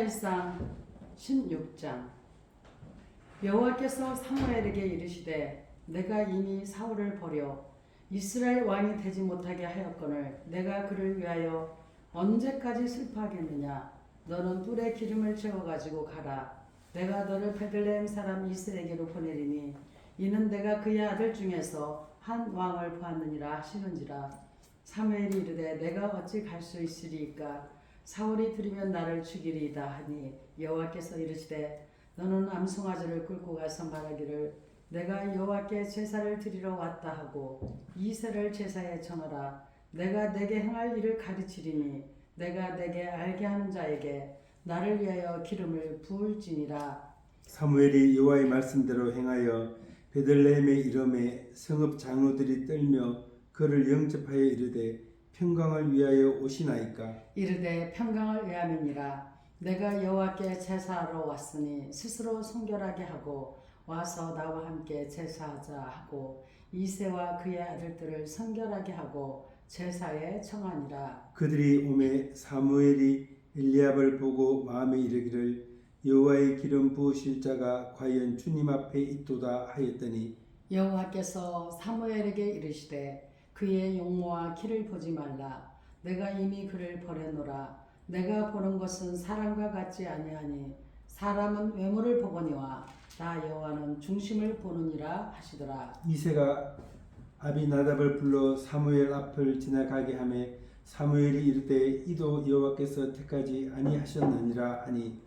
사무엘상 16장. 여호와께서 사무엘에게 이르시되 내가 이미 사울을 버려 이스라엘 왕이 되지 못하게 하였거늘 내가 그를 위하여 언제까지 슬퍼하겠느냐. 너는 뿔에 기름을 채워 가지고 가라. 내가 너를 베들레헴 사람 이스에게로 보내리니 이는 내가 그의 아들 중에서 한 왕을 보았느니라 하시는지라. 사무엘이 이르되 내가 어찌 갈 수 있으리이까. 사울이 들으면 나를 죽이리이다 하니 여호와께서 이르시되 너는 암송아지를 끌고 가서 말하기를 내가 여호와께 제사를 드리러 왔다 하고 이새를 제사에 청하라. 내가 내게 행할 일을 가르치리니 내가 내게 알게 하는 자에게 나를 위하여 기름을 부을지니라. 사무엘이 여호와의 말씀대로 행하여 베들레헴에 이름에 성읍 장로들이 떨며 그를 영접하여 이르되 평강을 위하여 오시나이까. 이르되 평강을 위함이니라. 내가 여호와께 제사하러 왔으니 스스로 순결하게 하고 와서 나와 함께 제사하자 하고 이새와 그의 아들들을 순결하게 하고 제사에 청하니라. 그들이 오매 사무엘이 엘리압을 보고 마음에 이르기를 여호와의 기름 부으실 자가 과연 주님 앞에 있도다 하였더니 여호와께서 사무엘에게 이르시되 그의 용모와 키를 보지 말라. 내가 이미 그를 버렸노라. 내가 보는 것은 사람과 같지 아니하니 사람은 외모를 보거니와 나 여호와는 중심을 보느니라 하시더라. 이새가 아비나답을 불러 사무엘 앞을 지나가게 하매 사무엘이 이르되 이도 여호와께서 택하지 아니하셨느니라 하니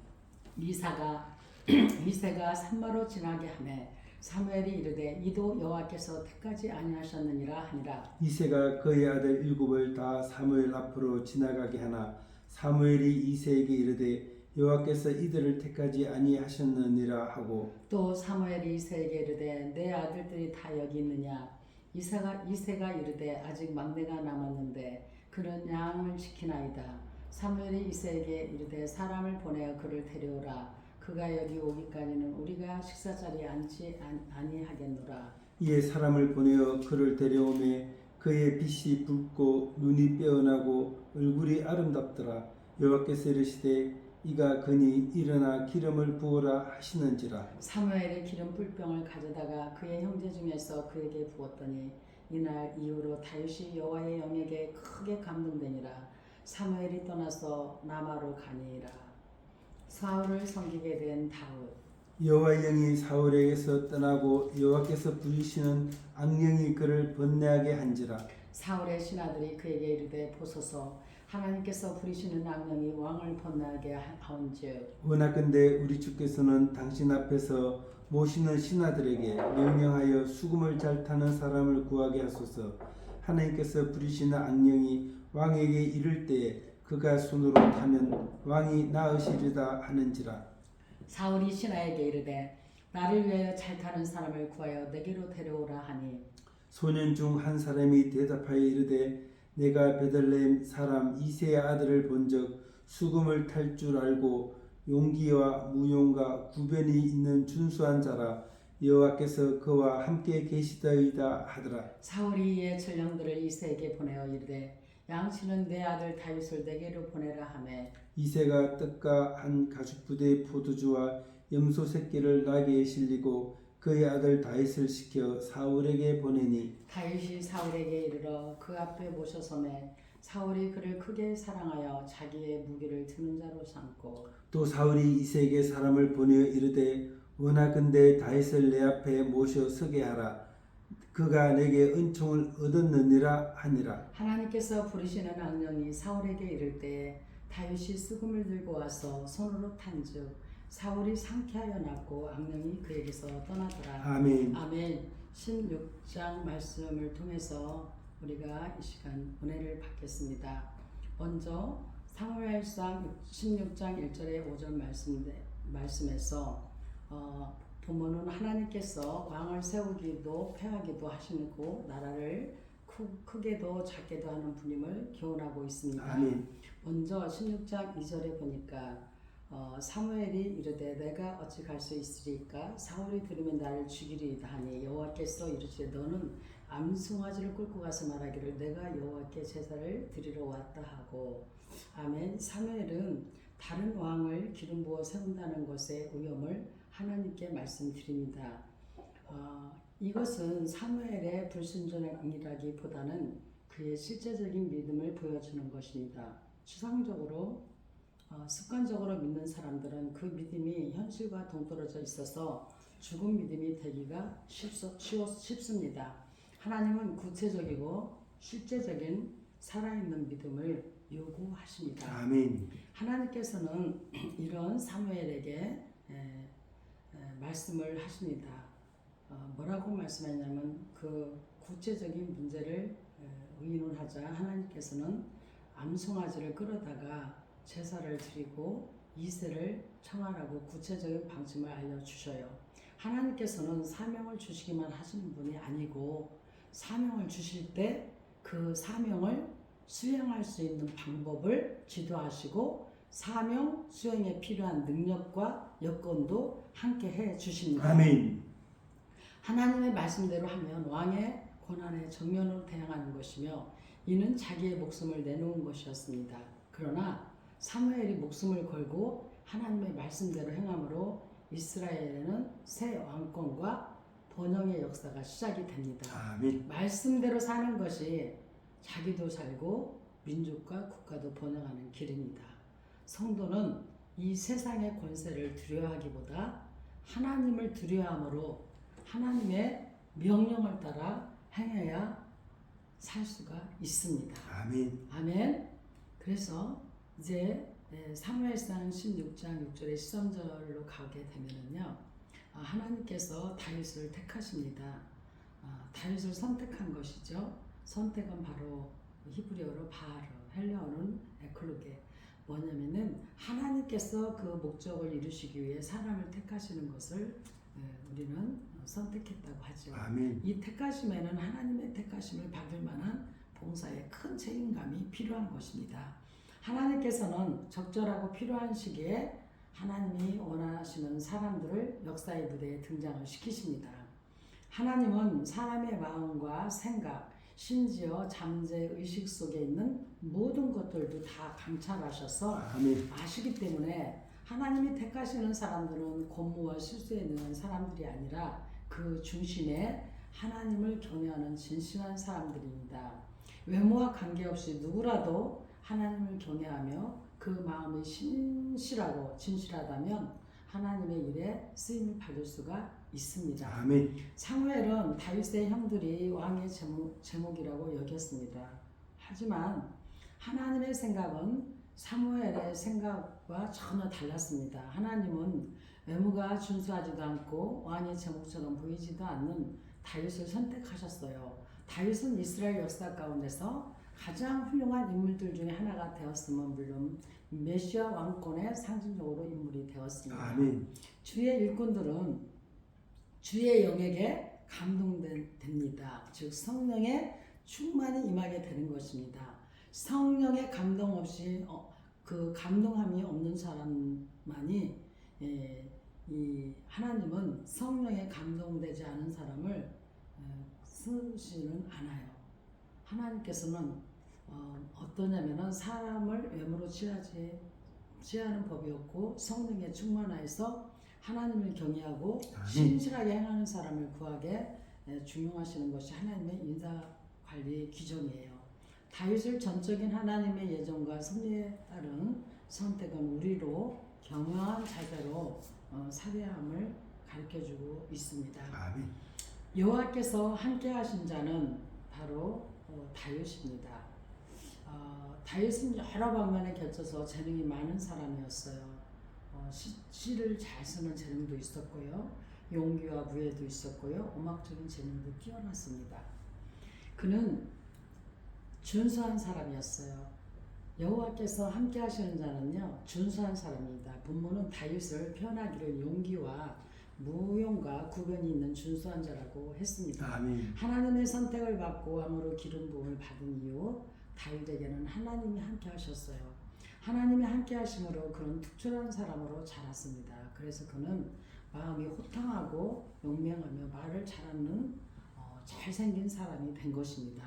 이새가 산마로 지나게 하매 사무엘이 이르되 이도 여호와께서 택하지 아니하셨느니라 하니라. 이새가 그의 아들 일곱을 다 사무엘 앞으로 지나가게 하나 사무엘이 이새에게 이르되 여호와께서 이들을 택하지 아니하셨느니라 하고 또 사무엘이 이새에게 이르되 내 아들들이 다 여기 있느냐. 이새가 이르되 아직 막내가 남았는데 그는 양을 지키나이다. 사무엘이 이새에게 이르되 사람을 보내어 그를 데려오라. 그가 여기 오기까지는 우리가 식사 자리에 앉지 아니하겠노라. 이에 사람을 보내어 그를 데려오매 그의 빛이 붉고 눈이 빼어나고 얼굴이 아름답더라. 여호와께서 이르시되 이가 그니 일어나 기름을 부어라 하시는지라. 사무엘이 기름 뿔병을 가져다가 그의 형제 중에서 그에게 부었더니 이날 이후로 다윗이 여호와의 영에게 크게 감동되니라. 사무엘이 떠나서 라마로 가니라. 사울을 섬기게 된 다윗. 여호와의 영이 사울에게서 떠나고 여호와께서 부르시는 악령이 그를 번뇌하게 한지라. 사울의 신하들이 그에게 이르되 보소서 하나님께서 부리시는 악령이 왕을 번뇌하게 하온즉 원하건대 우리 주께서는 당신 앞에서 모시는 신하들에게 명령하여 수금을 잘 타는 사람을 구하게 하소서. 하나님께서 부리시는 악령이 왕에게 이를 때에 그가 손으로 타면 왕이 나으시리다 하는지라. 사울이 신하에게 이르되 나를 위하여 잘 타는 사람을 구하여 내게로 데려오라 하니 소년 중 한 사람이 대답하여 이르되 내가 베들레헴 사람 이새의 아들을 본즉 수금을 탈 줄 알고 용기와 무용과 구변이 있는 준수한 자라. 여호와께서 그와 함께 계시더이다 하더라. 사울이 이에 전령들을 이새에게 보내어 이르되 양치는 내 아들 다윗을 내게로 보내라 하매 이새가 떡과 한 가죽부대의 포도주와 염소 새끼를 나귀에 실리고 그의 아들 다윗을 시켜 사울에게 보내니 다윗이 사울에게 이르러 그 앞에 모셔서매 사울이 그를 크게 사랑하여 자기의 무기를 드는 자로 삼고 또 사울이 이새에게 사람을 보내어 이르되 원하건대 다윗을 내 앞에 모셔 서게 하라. 그가 내게 은총을 얻었느니라 하니라. 하나님께서 부르시는 악령이 사울에게 이를 때에 다윗이 수금을 들고 와서 손으로 탄즉 사울이 상쾌하여 났고 악령이 그에게서 떠나더라. 아멘. 아멘. 16장 말씀을 통해서 우리가 이 시간 은혜를 받겠습니다. 먼저 사무엘상 16장 1절에 5절 말씀에서 보면은 하나님께서 왕을 세우기도 패하기도 하시고 나라를 크게도 작게도 하는 분임을 교훈하고 있습니다. 아멘. 먼저 16장 2절에 보니까 사무엘이 이르되 내가 어찌 갈 수 있으리까. 사울이 들으면 나를 죽이리이다 하니 여호와께서 이르시되 너는 암송아지를 끌고 가서 말하기를 내가 여호와께 제사를 드리러 왔다 하고. 아멘. 사무엘은 다른 왕을 기름 부어 세운다는 것의 위험을 하나님께 말씀드립니다. 이것은 사무엘의 불순종이라기보다는 그의 실제적인 믿음을 보여주는 것입니다. 추상적으로 습관적으로 믿는 사람들은 그 믿음이 현실과 동떨어져 있어서 죽은 믿음이 되기가 쉽습니다. 하나님은 구체적이고 실제적인 살아있는 믿음을 요구하십니다. 아멘. 하나님께서는 이런 사무엘에게 말씀을 하십니다. 뭐라고 말씀하냐면 그 구체적인 문제를 의논하자 하나님께서는 암송아지를 끌어다가 제사를 드리고 이세를 청하라고 구체적인 방침을 알려주셔요. 하나님께서는 사명을 주시기만 하시는 분이 아니고 사명을 주실 때 그 사명을 수행할 수 있는 방법을 지도하시고 사명 수행에 필요한 능력과 여건도 함께 해 주십니다. 아멘. 하나님의 말씀대로 하면 왕의 고난에 정면으로 대항하는 것이며 이는 자기의 목숨을 내놓은 것이었습니다. 그러나 사무엘이 목숨을 걸고 하나님의 말씀대로 행함으로 이스라엘에는 새 왕권과 번영의 역사가 시작이 됩니다. 아멘. 말씀대로 사는 것이 자기도 살고 민족과 국가도 번영하는 길입니다. 성도는 이 세상의 권세를 두려워하기보다 하나님을 두려워함으로 하나님의 명령을 따라 행해야 살 수가 있습니다. 아멘. 아멘. 그래서 이제 사무엘상 16장 6절에 13절로 가게 되면은요, 하나님께서 다윗을 택하십니다. 다윗을 선택한 것이죠. 선택은 바로 히브리어로 바르, 헬라어는 에클루게. 뭐냐면은 하나님께서 그 목적을 이루시기 위해 사람을 택하시는 것을 우리는 선택했다고 하죠. 아멘. 이 택하심에는 하나님의 택하심을 받을 만한 봉사에 큰 책임감이 필요한 것입니다. 하나님께서는 적절하고 필요한 시기에 하나님이 원하시는 사람들을 역사의 무대에 등장을 시키십니다. 하나님은 사람의 마음과 생각, 심지어 잠재 의식 속에 있는 모든 것들도 다 감찰하셔서 아멘. 아시기 때문에 하나님이 택하시는 사람들은 권무와 실수에 능한 사람들이 아니라 그 중심에 하나님을 경외하는 진실한 사람들입니다. 외모와 관계없이 누구라도 하나님을 경외하며 그 마음이 신실하고 진실하다면 하나님의 일에 쓰임을 받을 수가 있습니다. 아멘. 사무엘은 다윗의 형들이 왕의 제목이라고 여겼습니다. 하지만 하나님의 생각은 사무엘의 생각과 전혀 달랐습니다. 하나님은 외모가 준수하지도 않고 왕의 제목처럼 보이지도 않는 다윗을 선택하셨어요. 다윗은 이스라엘 역사 가운데서 가장 훌륭한 인물들 중에 하나가 되었으면 물론 메시아 왕권의 상징적으로 인물이 되었습니다. 아멘. 주의 일꾼들은 주의 영에게 감동됩니다. 즉 성령의 충만이 임하게 되는 것입니다. 성령의 감동 없이 그 감동함이 없는 사람만이 이 하나님은 성령에 감동되지 않은 사람을 쓰시는 않아요. 하나님께서는 어떠냐면은 사람을 외모로 취하는 법이 없고 성령에 충만하여서 하나님을 경외하고 신실하게 행하는 사람을 구하게 중용하시는 것이 하나님의 인사 관리 규정이에요. 다윗을 전적인 하나님의 예정과 섭리에 따른 선택은 우리로 겸허한 자세로 살해함을 가르쳐주고 있습니다. 아멘. 여호와께서 함께하신 자는 바로 다윗입니다. 다윗은 여러 방면에 겹쳐서 재능이 많은 사람이었어요. 시를 잘 쓰는 재능도 있었고요. 용기와 무예도 있었고요. 음악적인 재능도 뛰어났습니다. 그는 준수한 사람이었어요. 여호와께서 함께 하시는 자는요, 준수한 사람입니다. 본문은 다윗을 표현하기를 용기와 무용과 구변이 있는 준수한 자라고 했습니다. 아멘. 하나님의 선택을 받고 왕으로 기름 부음을 받은 이후 다윗에게는 하나님이 함께 하셨어요. 하나님이 함께 하심으로 그는 특출한 사람으로 자랐습니다. 그래서 그는 마음이 호탕하고 용맹하며 말을 잘하는 잘생긴 사람이 된 것입니다.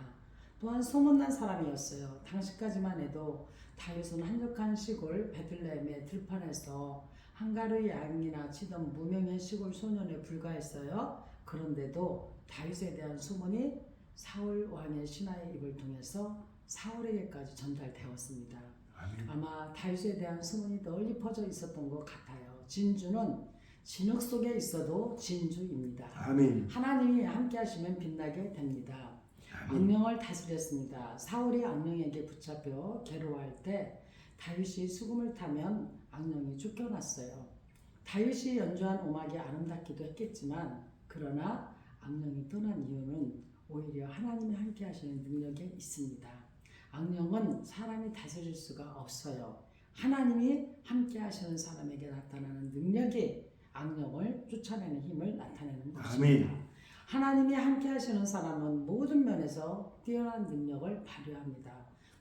또한 소문난 사람이었어요. 당시까지만 해도 다윗은 한적한 시골 베들레헴의 들판에서 한 가루 양이나 치던 무명의 시골 소년에 불과했어요. 그런데도 다윗에 대한 소문이 사울 왕의 신하의 입을 통해서 사울에게까지 전달되었습니다. 아멘. 아마 다윗에 대한 소문이 널리 퍼져 있었던 것 같아요. 진주는 진흙 속에 있어도 진주입니다. 아멘. 하나님이 함께 하시면 빛나게 됩니다. 아멘. 악령을 다스렸습니다. 사울이 악령에게 붙잡혀 괴로워할 때 다윗이 수금을 타면 악령이 쫓겨났어요. 다윗이 연주한 음악이 아름답기도 했겠지만 그러나 악령이 떠난 이유는 오히려 하나님이 함께 하시는 능력에 있습니다. 악령은 사람이 다스릴 수가 없어요. 하나님이 함께 하시는 사람에게 나타나는 능력이 악령을 쫓아내는 힘을 나타내는 것입니다. 아멘. 하나님이 함께 하시는 사람은 모든 면에서 뛰어난 능력을 발휘합니다.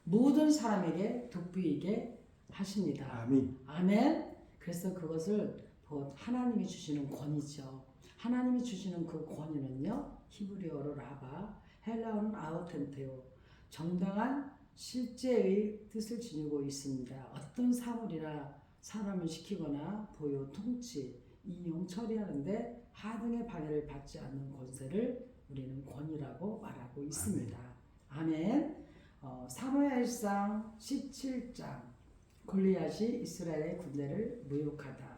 모든 사람에게 돋보이게 하십니다. 아멘. 아멘. 그래서 그것을 곧 하나님이 주시는 권위죠. 하나님이 주시는 그 권위는요. 히브리어로 라바, 헬라어는 아우텐테오. 정당한 실제의 뜻을 지니고 있습니다. 어떤 사물이나 사람을 시키거나 보여 통치, 이용 처리하는데 하등의 방해를 받지 않는 권세를 우리는 권위라고 말하고 있습니다. 아멘. 사무엘상 17장 골리앗이 이스라엘의 군대를 모욕하다.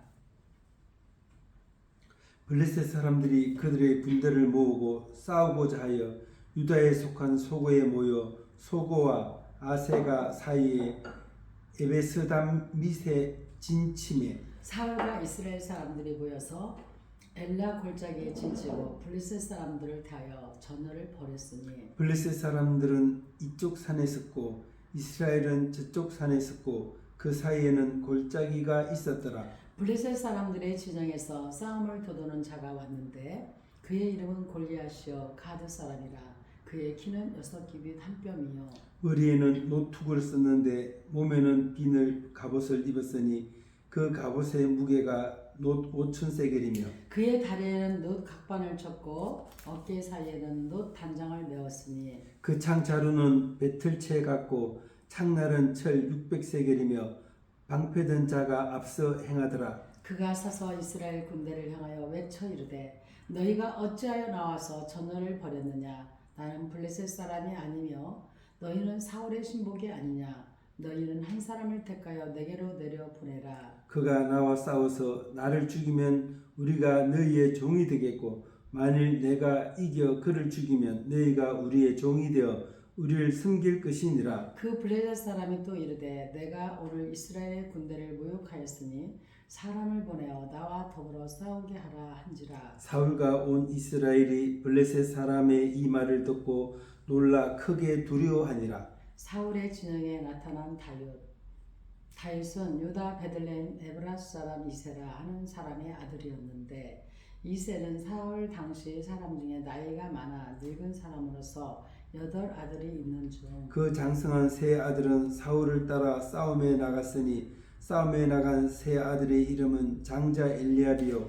블레셋 사람들이 그들의 군대를 모으고 싸우고자 하여 유다에 속한 소고에 모여 소고와 아세가 사이에 에베스담밋에 진침해 사울과 이스라엘 사람들이 모여서 엘라 골짜기에 진치고 블레셋 사람들을 대하여 전열을 벌였으니 블레셋 사람들은 이쪽 산에 섰고 이스라엘은 저쪽 산에 섰고 그 사이에는 골짜기가 있었더라. 블레셋 사람들의 진영에서 싸움을 도두는 자가 왔는데 그의 이름은 골리앗이요 가드 사람이라. 그의 키는 6규빗 한 뼘이요 머리에는 노툭을 썼는데 몸에는 비늘 갑옷을 입었으니 그 갑옷의 무게가 놋 5,000세겔이며 그의 다리에는 놋 각반을 쳤고 어깨 사이에는 놋 단장을 메었으니 그 창 자루는 배틀채 같고 창날은 철 600세겔이며 방패든 자가 앞서 행하더라. 그가 서서 이스라엘 군대를 향하여 외쳐 이르되 너희가 어찌하여 나와서 전열을 벌였느냐. 나는 블레셋 사람이 아니며 너희는 사울의 신복이 아니냐. 너희는 한 사람을 택하여 내게로 내려 보내라. 그가 나와 싸워서 나를 죽이면 우리가 너희의 종이 되겠고 만일 내가 이겨 그를 죽이면 너희가 우리의 종이 되어 우리를 섬길 것이니라. 그 블레셋 사람이 또 이르되 내가 오늘 이스라엘의 군대를 모욕하였으니 사람을 보내어 나와 더불어 싸우게 하라 한지라. 사울과 온 이스라엘이 블레셋 사람의 이 말을 듣고 놀라 크게 두려워하니라. 사울의 진영에 나타난 다윗은 유다 베들레헴 에브라스 사람 이세라 하는 사람의 아들이었는데 이세는 사울 당시 사람 중에 나이가 많아 늙은 사람으로서 8아들이 있는 중 그 장성한 세 아들은 사울을 따라 싸움에 나갔으니 싸움에 나간 세 아들의 이름은 장자 엘리압이요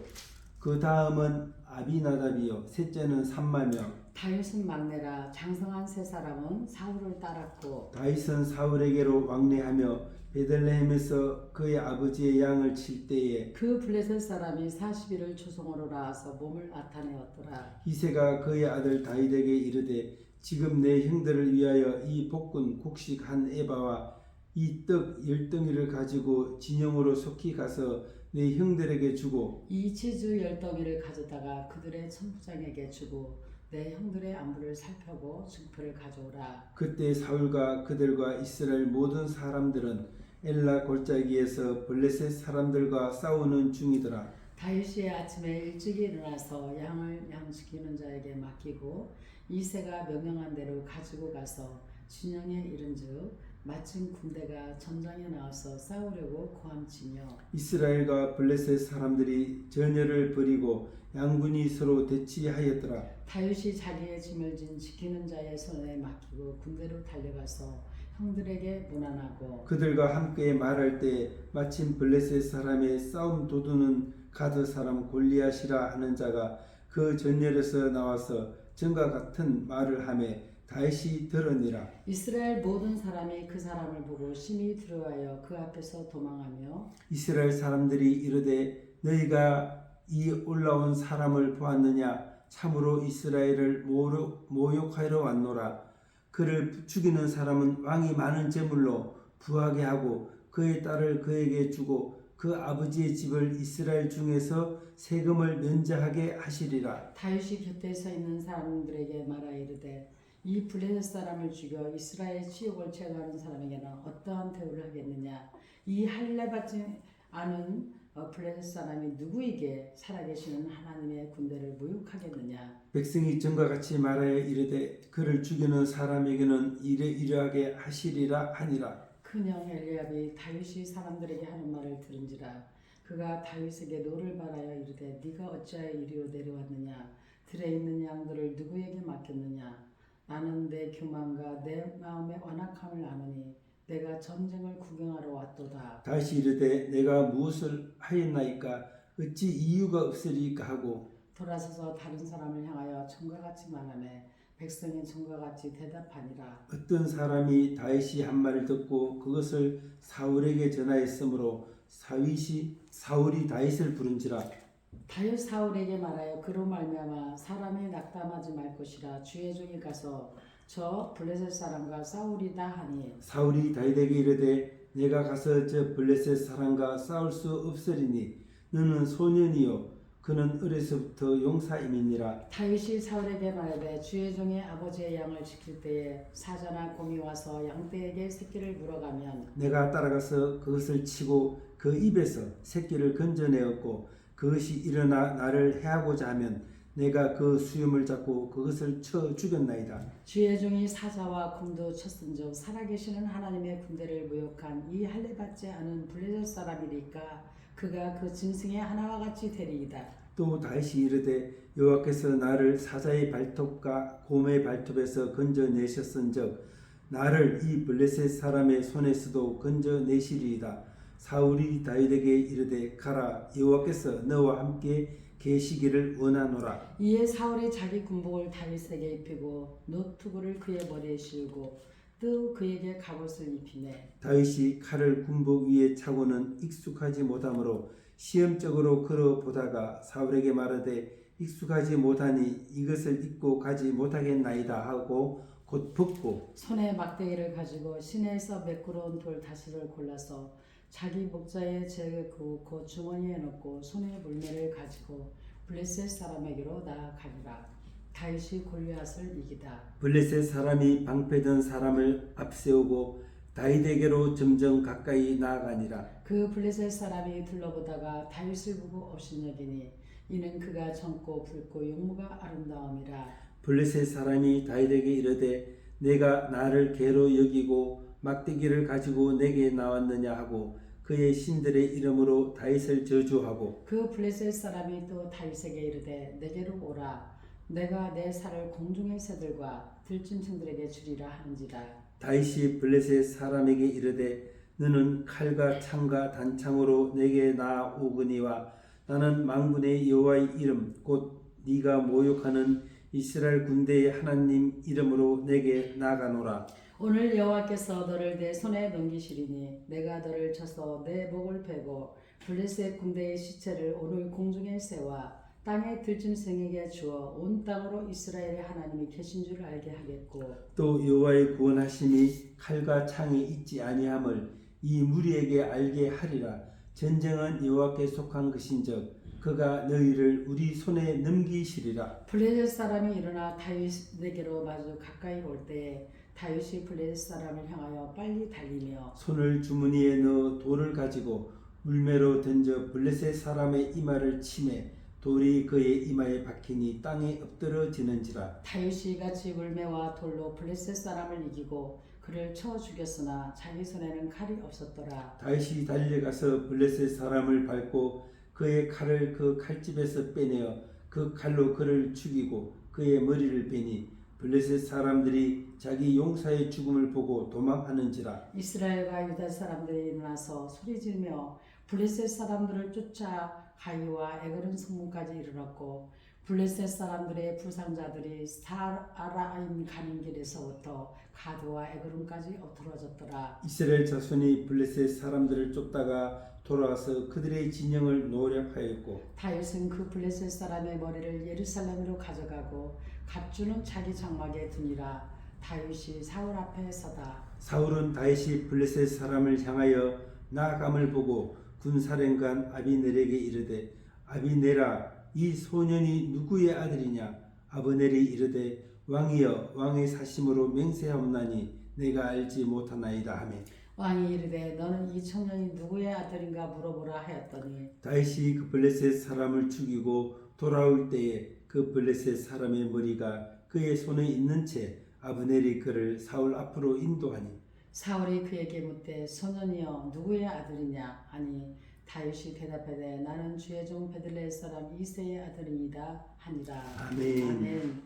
그 다음은 아비나답이요 셋째는 삼마며 다윗은 막내라. 장성한 세 사람은 사울을 따랐고 다윗은 사울에게로 왕래하며 베들레헴에서 그의 아버지의 양을 칠 때에 그 블레셋 사람이 40일을 초성으로 나와서 몸을 나타내었더라. 이새가 그의 아들 다윗에게 이르되 지금 내 형들을 위하여 이 볶은 곡식 한 에바와 이 떡 10덩이를 가지고 진영으로 속히 가서 내 형들에게 주고 이 치즈 10덩이를 가져다가 그들의 천부장에게 주고 내 형들의 안부를 살펴고 증표를 가져오라. 그때 사울과 그들과 이스라엘 모든 사람들은 엘라 골짜기에서 블레셋 사람들과 싸우는 중이더라. 다윗이 아침에 일찍 일어나서 양을 양시키는 자에게 맡기고 이새가 명령한 대로 가지고 가서 진영에 이른즉 마침 군대가 전장에 나와서 싸우려고 고함치며 이스라엘과 블레셋 사람들이 전열을 벌이고 양군이 서로 대치하였더라. 다윗이 자기의 짐을 진 지키는 자의 손에 맡기고 군대로 달려가서 형들에게 문안하고 그들과 함께 말할 때 마침 블레셋 사람의 싸움 도두는 가드 사람 골리앗이라 하는 자가 그 전열에서 나와서 전과 같은 말을 하매 다윗이 들으니라. 이스라엘 모든 사람이 그 사람을 보고 심히 두려워하여 그 앞에서 도망하며 이스라엘 사람들이 이르되 너희가 이 올라온 사람을 보았느냐? 참으로 이스라엘을 모욕하러 왔노라. 그를 죽이는 사람은 왕이 많은 제물로 부하게 하고 그의 딸을 그에게 주고 그 아버지의 집을 이스라엘 중에서 세금을 면제하게 하시리라. 다윗이 곁에 서 있는 사람들에게 말하 이르되 이 블레셋 사람을 죽여 이스라엘 치욕을 제거하는 사람에게는 어떠한 대우를 하겠느냐? 이 할례받지 않은 블레셋 사람이 누구에게 살아계시는 하나님의 군대를 모욕하겠느냐? 백성이 전과 같이 말하여 이르되 그를 죽이는 사람에게는 이러하게 하시리라 하니라. 큰형 엘리압이 다윗이 사람들에게 하는 말을 들은지라 그가 다윗에게 노를 바라여 이르되 네가 어찌하여 이리로 내려왔느냐? 들에 있는 양들을 누구에게 맡겼느냐? 나는 내 교만과 내 마음의 완악함을 아노니 내가 전쟁을 구경하러 왔도다. 다시 이르되 내가 무엇을 하였나이까? 어찌 이유가 없으리까 하고 돌아서서 다른 사람을 향하여 전과 같이 말하매 백성이 전과 같이 대답하니라. 어떤 사람이 다윗이 한 말을 듣고 그것을 사울에게 전하였으므로 사울이 다윗을 부른지라. 다윗 사울에게 말하여 그로 말미암아 사람이 낙담하지 말 것이라 주의 종이 가서 저 블레셋 사람과 싸우리다 하니 사울이 다윗에게 이르되 내가 가서 저 블레셋 사람과 싸울 수 없으리니 너는 소년이요 그는 어려서부터 용사임이니라. 다윗이 사울에게 말하되 주의 종이 아버지의 양을 지킬 때에 사자나 곰이 와서 양떼에게 새끼를 물어가면 내가 따라가서 그것을 치고 그 입에서 새끼를 건져내었고 그것이 일어나 나를 해하고자 하면 내가 그 수염을 잡고 그것을 쳐 죽였나이다. 주의 종이 사자와 곰도 쳤은즉 살아계시는 하나님의 군대를 모욕한 이 할례받지 않은 블레셋 사람이니까 그가 그 짐승의 하나와 같이 되리이다. 또 다윗이 이르되 여호와께서 나를 사자의 발톱과 곰의 발톱에서 건져내셨은즉 나를 이 블레셋 사람의 손에서도 건져내시리이다. 사울이 다윗에게 이르되 가라 여호와께서 너와 함께 계시기를 원하노라. 이에 사울이 자기 군복을 다윗에게 입히고 노투구를 그의 머리에 씌우고 또 그에게 갑옷을 입히매 다윗이 칼을 군복 위에 차고는 익숙하지 못하므로 시험적으로 걸어보다가 사울에게 말하되 익숙하지 못하니 이것을 입고 가지 못하겠나이다 하고 곧 벗고 손에 막대기를 가지고 시내에서 매끄러운 돌 다시를 골라서 자기 목자에 재고 주머니에 넣고 손에 물매를 가지고 블레셋 사람에게로 나아가리라. 다윗이 골리앗을 이기다. 블레셋 사람이 방패든 사람을 앞세우고 다윗에게로 점점 가까이 나아가니라. 그 블레셋 사람이 둘러보다가 다윗을 보고 업신여기니 이는 그가 젊고 붉고 용모가 아름다움이라. 블레셋 사람이 다윗에게 이르되 내가 나를 개로 여기고 막대기를 가지고 내게 나왔느냐 하고 그의 신들의 이름으로 다윗을 저주하고 그 블레셋 사람이 또 다윗에게 이르되 내게로 오라. 내가 내 살을 공중의 새들과 들짐승들에게 주리라 하는지라. 다윗이 블레셋 사람에게 이르되 너는 칼과 창과 단창으로 내게 나오거니와 나는 만군의 여호와의 이름 곧 네가 모욕하는 이스라엘 군대의 하나님 이름으로 내게 나가노라. 오늘 여호와께서 너를 내 손에 넘기시리니 내가 너를 쳐서 내 목을 베고 블레셋 군대의 시체를 오늘 공중의 새와 땅의 들짐승에게 주어 온 땅으로 이스라엘의 하나님이 계신 줄 알게 하겠고 또 여호와의 구원하심이 칼과 창이 있지 아니함을 이 무리에게 알게 하리라. 전쟁은 여호와께 속한 것인즉 그가 너희를 우리 손에 넘기시리라. 블레셋 사람이 일어나 다윗에게로 마주 가까이 올 때에 다윗이 블레셋 사람을 향하여 빨리 달리며 손을 주머니에 넣어 돌을 가지고 물매로 던져 블레셋 사람의 이마를 치매 돌이 그의 이마에 박히니 땅에 엎드러지는지라. 다윗이 같이 물매와 돌로 블레셋 사람을 이기고 그를 쳐 죽였으나 자기 손에는 칼이 없었더라. 다윗이 달려가서 블레셋 사람을 밟고 그의 칼을 그 칼집에서 빼내어 그 칼로 그를 죽이고 그의 머리를 베니 블레셋 사람들이 자기 용사의 죽음을 보고 도망하는지라. 이스라엘과 유다 사람들이 일어나서 소리지르며 블레셋 사람들을 쫓아 가이와 에그른 성문까지 이르렀고 블레셋 사람들의 부상자들이 사라임 가는 길에서부터 가드와 에그름까지 엎드러졌더라. 이스라엘 자손이 블레셋 사람들을 쫓다가 돌아와서 그들의 진영을 노략하였고 다윗은 그 블레셋 사람의 머리를 예루살렘으로 가져가고 갑주는 자기 장막에 두니라. 다윗이 사울 앞에 서다. 사울은 다윗이 블레셋 사람을 향하여 나아감을 보고 군사령관 아비넬에게 이르되 아비넬아 이 소년이 누구의 아들이냐. 아브넬이 이르되 왕이여 왕의 사심으로 맹세하옵나니 내가 알지 못하나이다 하매 왕이 이르되 너는 이 청년이 누구의 아들인가 물어보라 하였더니 다윗이 그 블레셋 사람을 죽이고 돌아올 때에 그 블레셋 사람의 머리가 그의 손에 있는 채 아브넬이 그를 사울 앞으로 인도하니 사울이 그에게 묻되 소년이여 누구의 아들이냐 하니 다윗이 대답하되 나는 주의 종 베들레헴 사람 이새의 아들이니이다 하니라. 아멘. 아멘.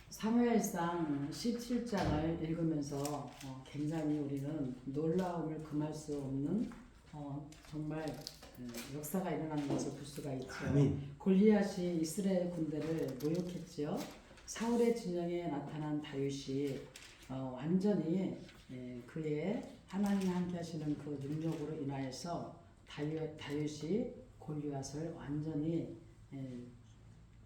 사무엘상 17장을 읽으면서 굉장히 우리는 놀라움을 금할 수 없는 정말 역사가 일어나는 것을 볼 수가 있죠. 아멘. 골리앗이 이스라엘 군대를 모욕했지요. 사울의 진영에 나타난 다윗이 완전히 그의 하나님 함께 하시는 그 능력으로 인하여서 다윗이 골리앗을 완전히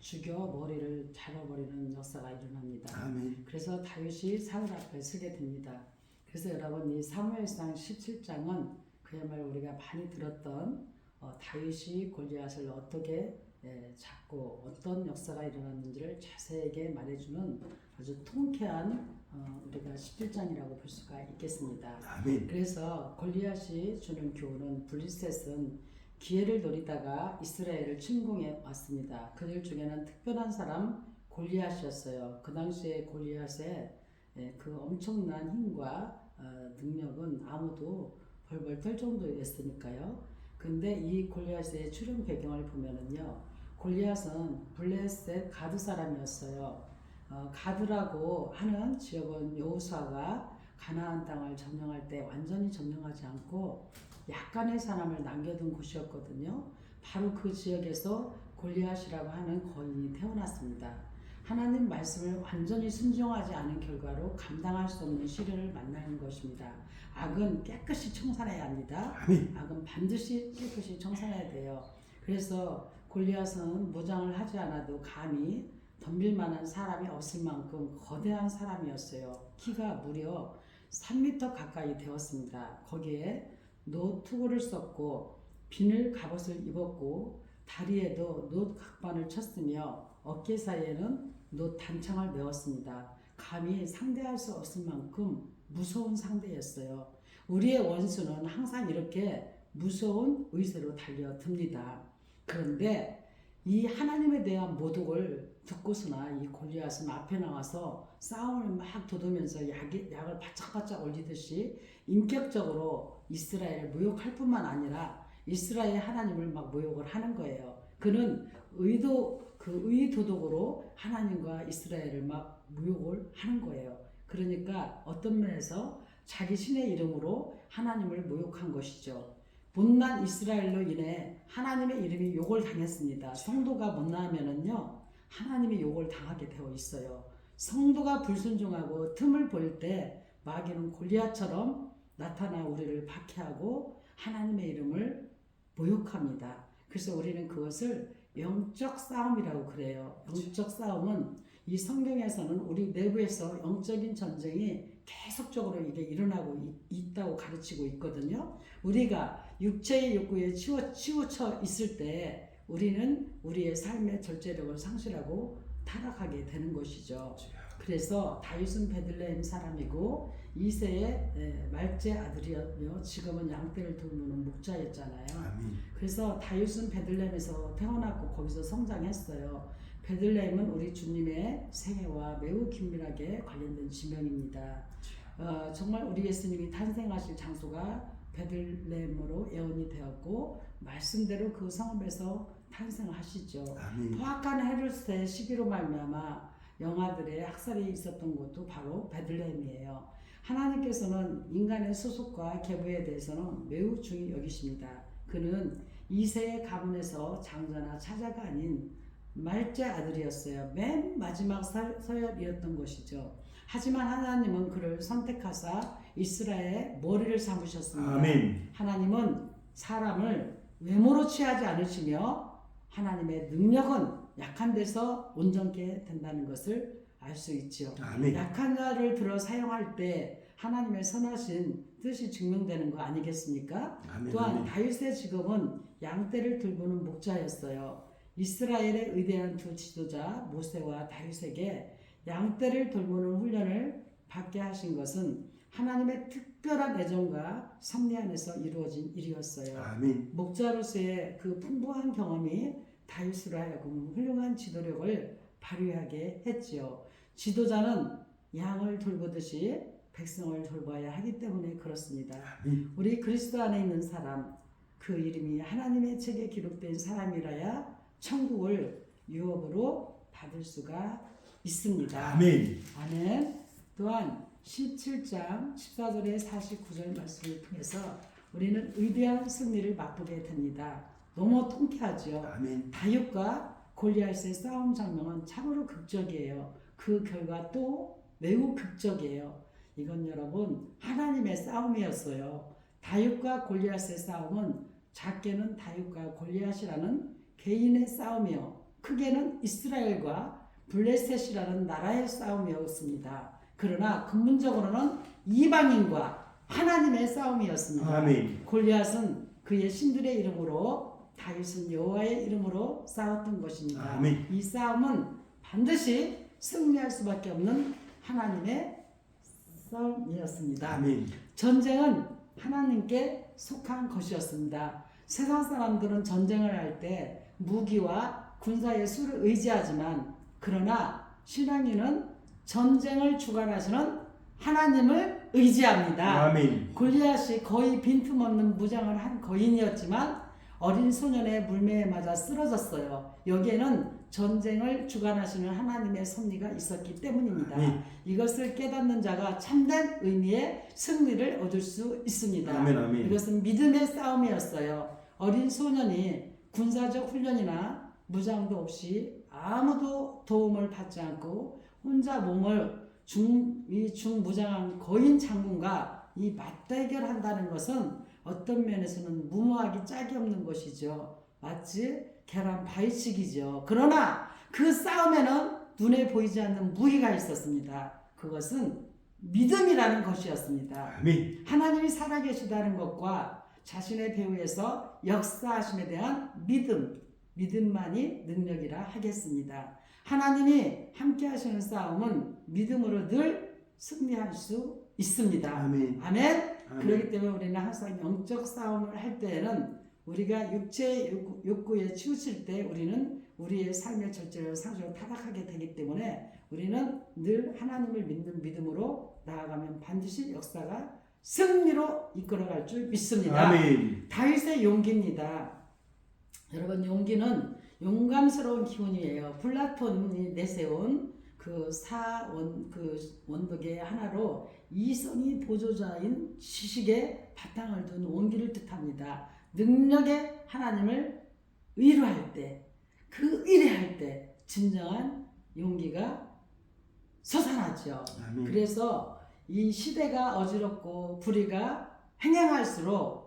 죽여 머리를 잡아버리는 역사가 일어납니다. 아멘. 그래서 다윗이 사울 앞에 서게 됩니다. 그래서 여러분 이 사무엘상 17장은 그야말로 우리가 많이 들었던 다윗이 골리앗을 어떻게 잡고 어떤 역사가 일어났는지를 자세하게 말해주는 아주 통쾌한 우리가 17장이라고 볼 수가 있겠습니다. 아멘. 그래서 골리앗이 주는 교훈은 블레셋은 기회를 노리다가 이스라엘을 침공해 왔습니다. 그들 중에는 특별한 사람 골리앗이었어요. 그 당시에 골리앗의 그 엄청난 힘과 능력은 아무도 벌벌 떨 정도였으니까요. 근데 이 골리앗의 출현 배경을 보면은요, 골리앗은 블레셋 가드 사람이었어요. 가드라고 하는 지역은 여호수아가 가나안 땅을 점령할 때 완전히 점령하지 않고 약간의 사람을 남겨둔 곳이었거든요. 바로 그 지역에서 골리앗이라고 하는 거인이 태어났습니다. 하나님 말씀을 완전히 순종하지 않은 결과로 감당할 수 없는 시련을 만나는 것입니다. 악은 깨끗이 청산해야 합니다. 아멘. 악은 반드시 깨끗이 청산해야 돼요. 그래서 골리앗은 무장을 하지 않아도 감히 덤빌 만한 사람이 없을 만큼 거대한 사람이었어요. 키가 무려 3m 가까이 되었습니다. 거기에 노투구를 썼고 비늘 갑옷을 입었고 다리에도 노 각반을 쳤으며 어깨 사이에는 노 단창을 메었습니다. 감히 상대할 수 없을 만큼 무서운 상대였어요. 우리의 원수는 항상 이렇게 무서운 의세로 달려듭니다. 그런데 이 하나님에 대한 모독을 듣고서나 이 골리앗은 앞에 나와서 싸움을 막 돋우면서 약을 바짝바짝 올리듯이 인격적으로 이스라엘을 모욕할 뿐만 아니라 이스라엘 하나님을 막 모욕을 하는 거예요. 그는 의도독으로 하나님과 이스라엘을 막 모욕을 하는 거예요. 그러니까 어떤 면에서 자기 신의 이름으로 하나님을 모욕한 것이죠. 못난 이스라엘로 인해 하나님의 이름이 욕을 당했습니다. 성도가 못나면은요 하나님이 욕을 당하게 되어 있어요. 성도가 불순종하고 틈을 볼 때 마귀는 골리앗처럼 나타나 우리를 박해하고 하나님의 이름을 모욕합니다. 그래서 우리는 그것을 영적 싸움이라고 그래요. 영적 싸움은 이 성경에서는 우리 내부에서 영적인 전쟁이 계속적으로 이게 일어나고 있다고 가르치고 있거든요. 우리가 육체의 욕구에 치우쳐 있을 때 우리는 우리의 삶의 절제력을 상실하고 타락하게 되는 것이죠. 그래서 다윗은 베들레헴 사람이고 이새의 말제 아들이었며 지금은 양떼를 돌보는 목자였잖아요. 아멘. 그래서 다윗은 베들레헴에서 태어났고 거기서 성장했어요. 베들레헴은 우리 주님의 생애와 매우 긴밀하게 관련된 지명입니다. 정말 우리 예수님이 탄생하실 장소가 베들레헴으로 예언이 되었고 말씀대로 그 성읍에서 탄생하시죠. 아멘. 포악한 헤롯의 시기로 말미암아 영아들의 학살이 있었던 곳도 바로 베들레헴이에요. 하나님께서는 인간의 소속과 계보에 대해서는 매우 중히 여기십니다. 그는 이새의 가문에서 장자나 차자가 아닌 말째 아들이었어요. 맨 마지막 서열이었던 것이죠. 하지만 하나님은 그를 선택하사 이스라엘의 머리를 삼으셨습니다. 아멘. 하나님은 사람을 외모로 취하지 않으시며 하나님의 능력은 약한 데서 온전케 된다는 것을 알 수 있죠. 아멘. 약한 자를 들어 사용할 때 하나님의 선하신 뜻이 증명되는 거 아니겠습니까? 아멘. 또한 아멘. 다윗의 직업은 양떼를 돌보는 목자였어요. 이스라엘의 위대한 두 지도자 모세와 다윗에게 양떼를 돌보는 훈련을 받게 하신 것은 하나님의 특별한 애정과 섭리 안에서 이루어진 일이었어요. 아멘. 목자로서의 그 풍부한 경험이 다윗으로 하여금 훌륭한 지도력을 발휘하게 했지요. 지도자는 양을 돌보듯이 백성을 돌봐야 하기 때문에 그렇습니다. 아멘. 우리 그리스도 안에 있는 사람, 그 이름이 하나님의 책에 기록된 사람이라야 천국을 유업으로 받을 수가 있습니다. 아멘. 아멘. 또한 17장 14절에 49절 말씀을 통해서 우리는 위대한 승리를 맛보게 됩니다. 너무 통쾌하죠. 아멘. 다윗과 골리앗의 싸움 장면은 참으로 극적이에요. 그 결과 또 매우 극적이에요. 이건 여러분 하나님의 싸움이었어요. 다윗과 골리앗의 싸움은 작게는 다윗과 골리앗이라는 개인의 싸움이요, 크게는 이스라엘과 블레셋이라는 나라의 싸움이었습니다. 그러나 근본적으로는 이방인과 하나님의 싸움이었습니다. 아멘. 골리앗은 그의 신들의 이름으로, 다윗은 여호와의 이름으로 싸웠던 것입니다. 아멘. 이 싸움은 반드시 승리할 수밖에 없는 하나님의 싸움이었습니다. 아멘. 전쟁은 하나님께 속한 것이었습니다. 세상 사람들은 전쟁을 할 때 무기와 군사의 수를 의지하지만, 그러나 신앙인은 전쟁을 주관하시는 하나님을 의지합니다. 아멘. 골리앗이 거의 빈틈없는 무장을 한 거인이었지만 어린 소년의 물매에 맞아 쓰러졌어요. 여기에는 전쟁을 주관하시는 하나님의 섭리가 있었기 때문입니다. 아멘. 이것을 깨닫는 자가 참된 의미의 승리를 얻을 수 있습니다. 아멘. 아멘. 이것은 믿음의 싸움이었어요. 어린 소년이 군사적 훈련이나 무장도 없이 아무도 도움을 받지 않고 혼자 몸을 중무장한 거인 장군과 이 맞대결한다는 것은 어떤 면에서는 무모하기 짝이 없는 것이죠. 마치 계란 바위치기죠. 그러나 그 싸움에는 눈에 보이지 않는 무기가 있었습니다. 그것은 믿음이라는 것이었습니다. 아멘. 하나님이 살아계시다는 것과 자신의 배후에서 역사하심에 대한 믿음만이 능력이라 하겠습니다. 하나님이 함께 하시는 싸움은 믿음으로 늘 승리할 수 있습니다. 아멘. 아멘. 아멘. 그렇기 때문에 우리는 항상 영적 싸움을 할 때에는 우리가 육체의 욕구에 치우칠 때 우리는 우리의 삶의 절제를 상실로 타락하게 되기 때문에 우리는 늘 하나님을 믿는 믿음으로 나아가면 반드시 역사가 승리로 이끌어갈 줄 믿습니다. 아멘. 다윗의 용기입니다. 여러분, 용기는 용감스러운 기운이에요. 플라톤이 내세운 그 원덕의 하나로 이성이 보조자인 지식의 바탕을 둔 원기를 뜻합니다. 능력의 하나님을 의뢰할 때, 그 의뢰할 때 진정한 용기가 솟아나죠. 아멘. 그래서 이 시대가 어지럽고 불의가 횡행할수록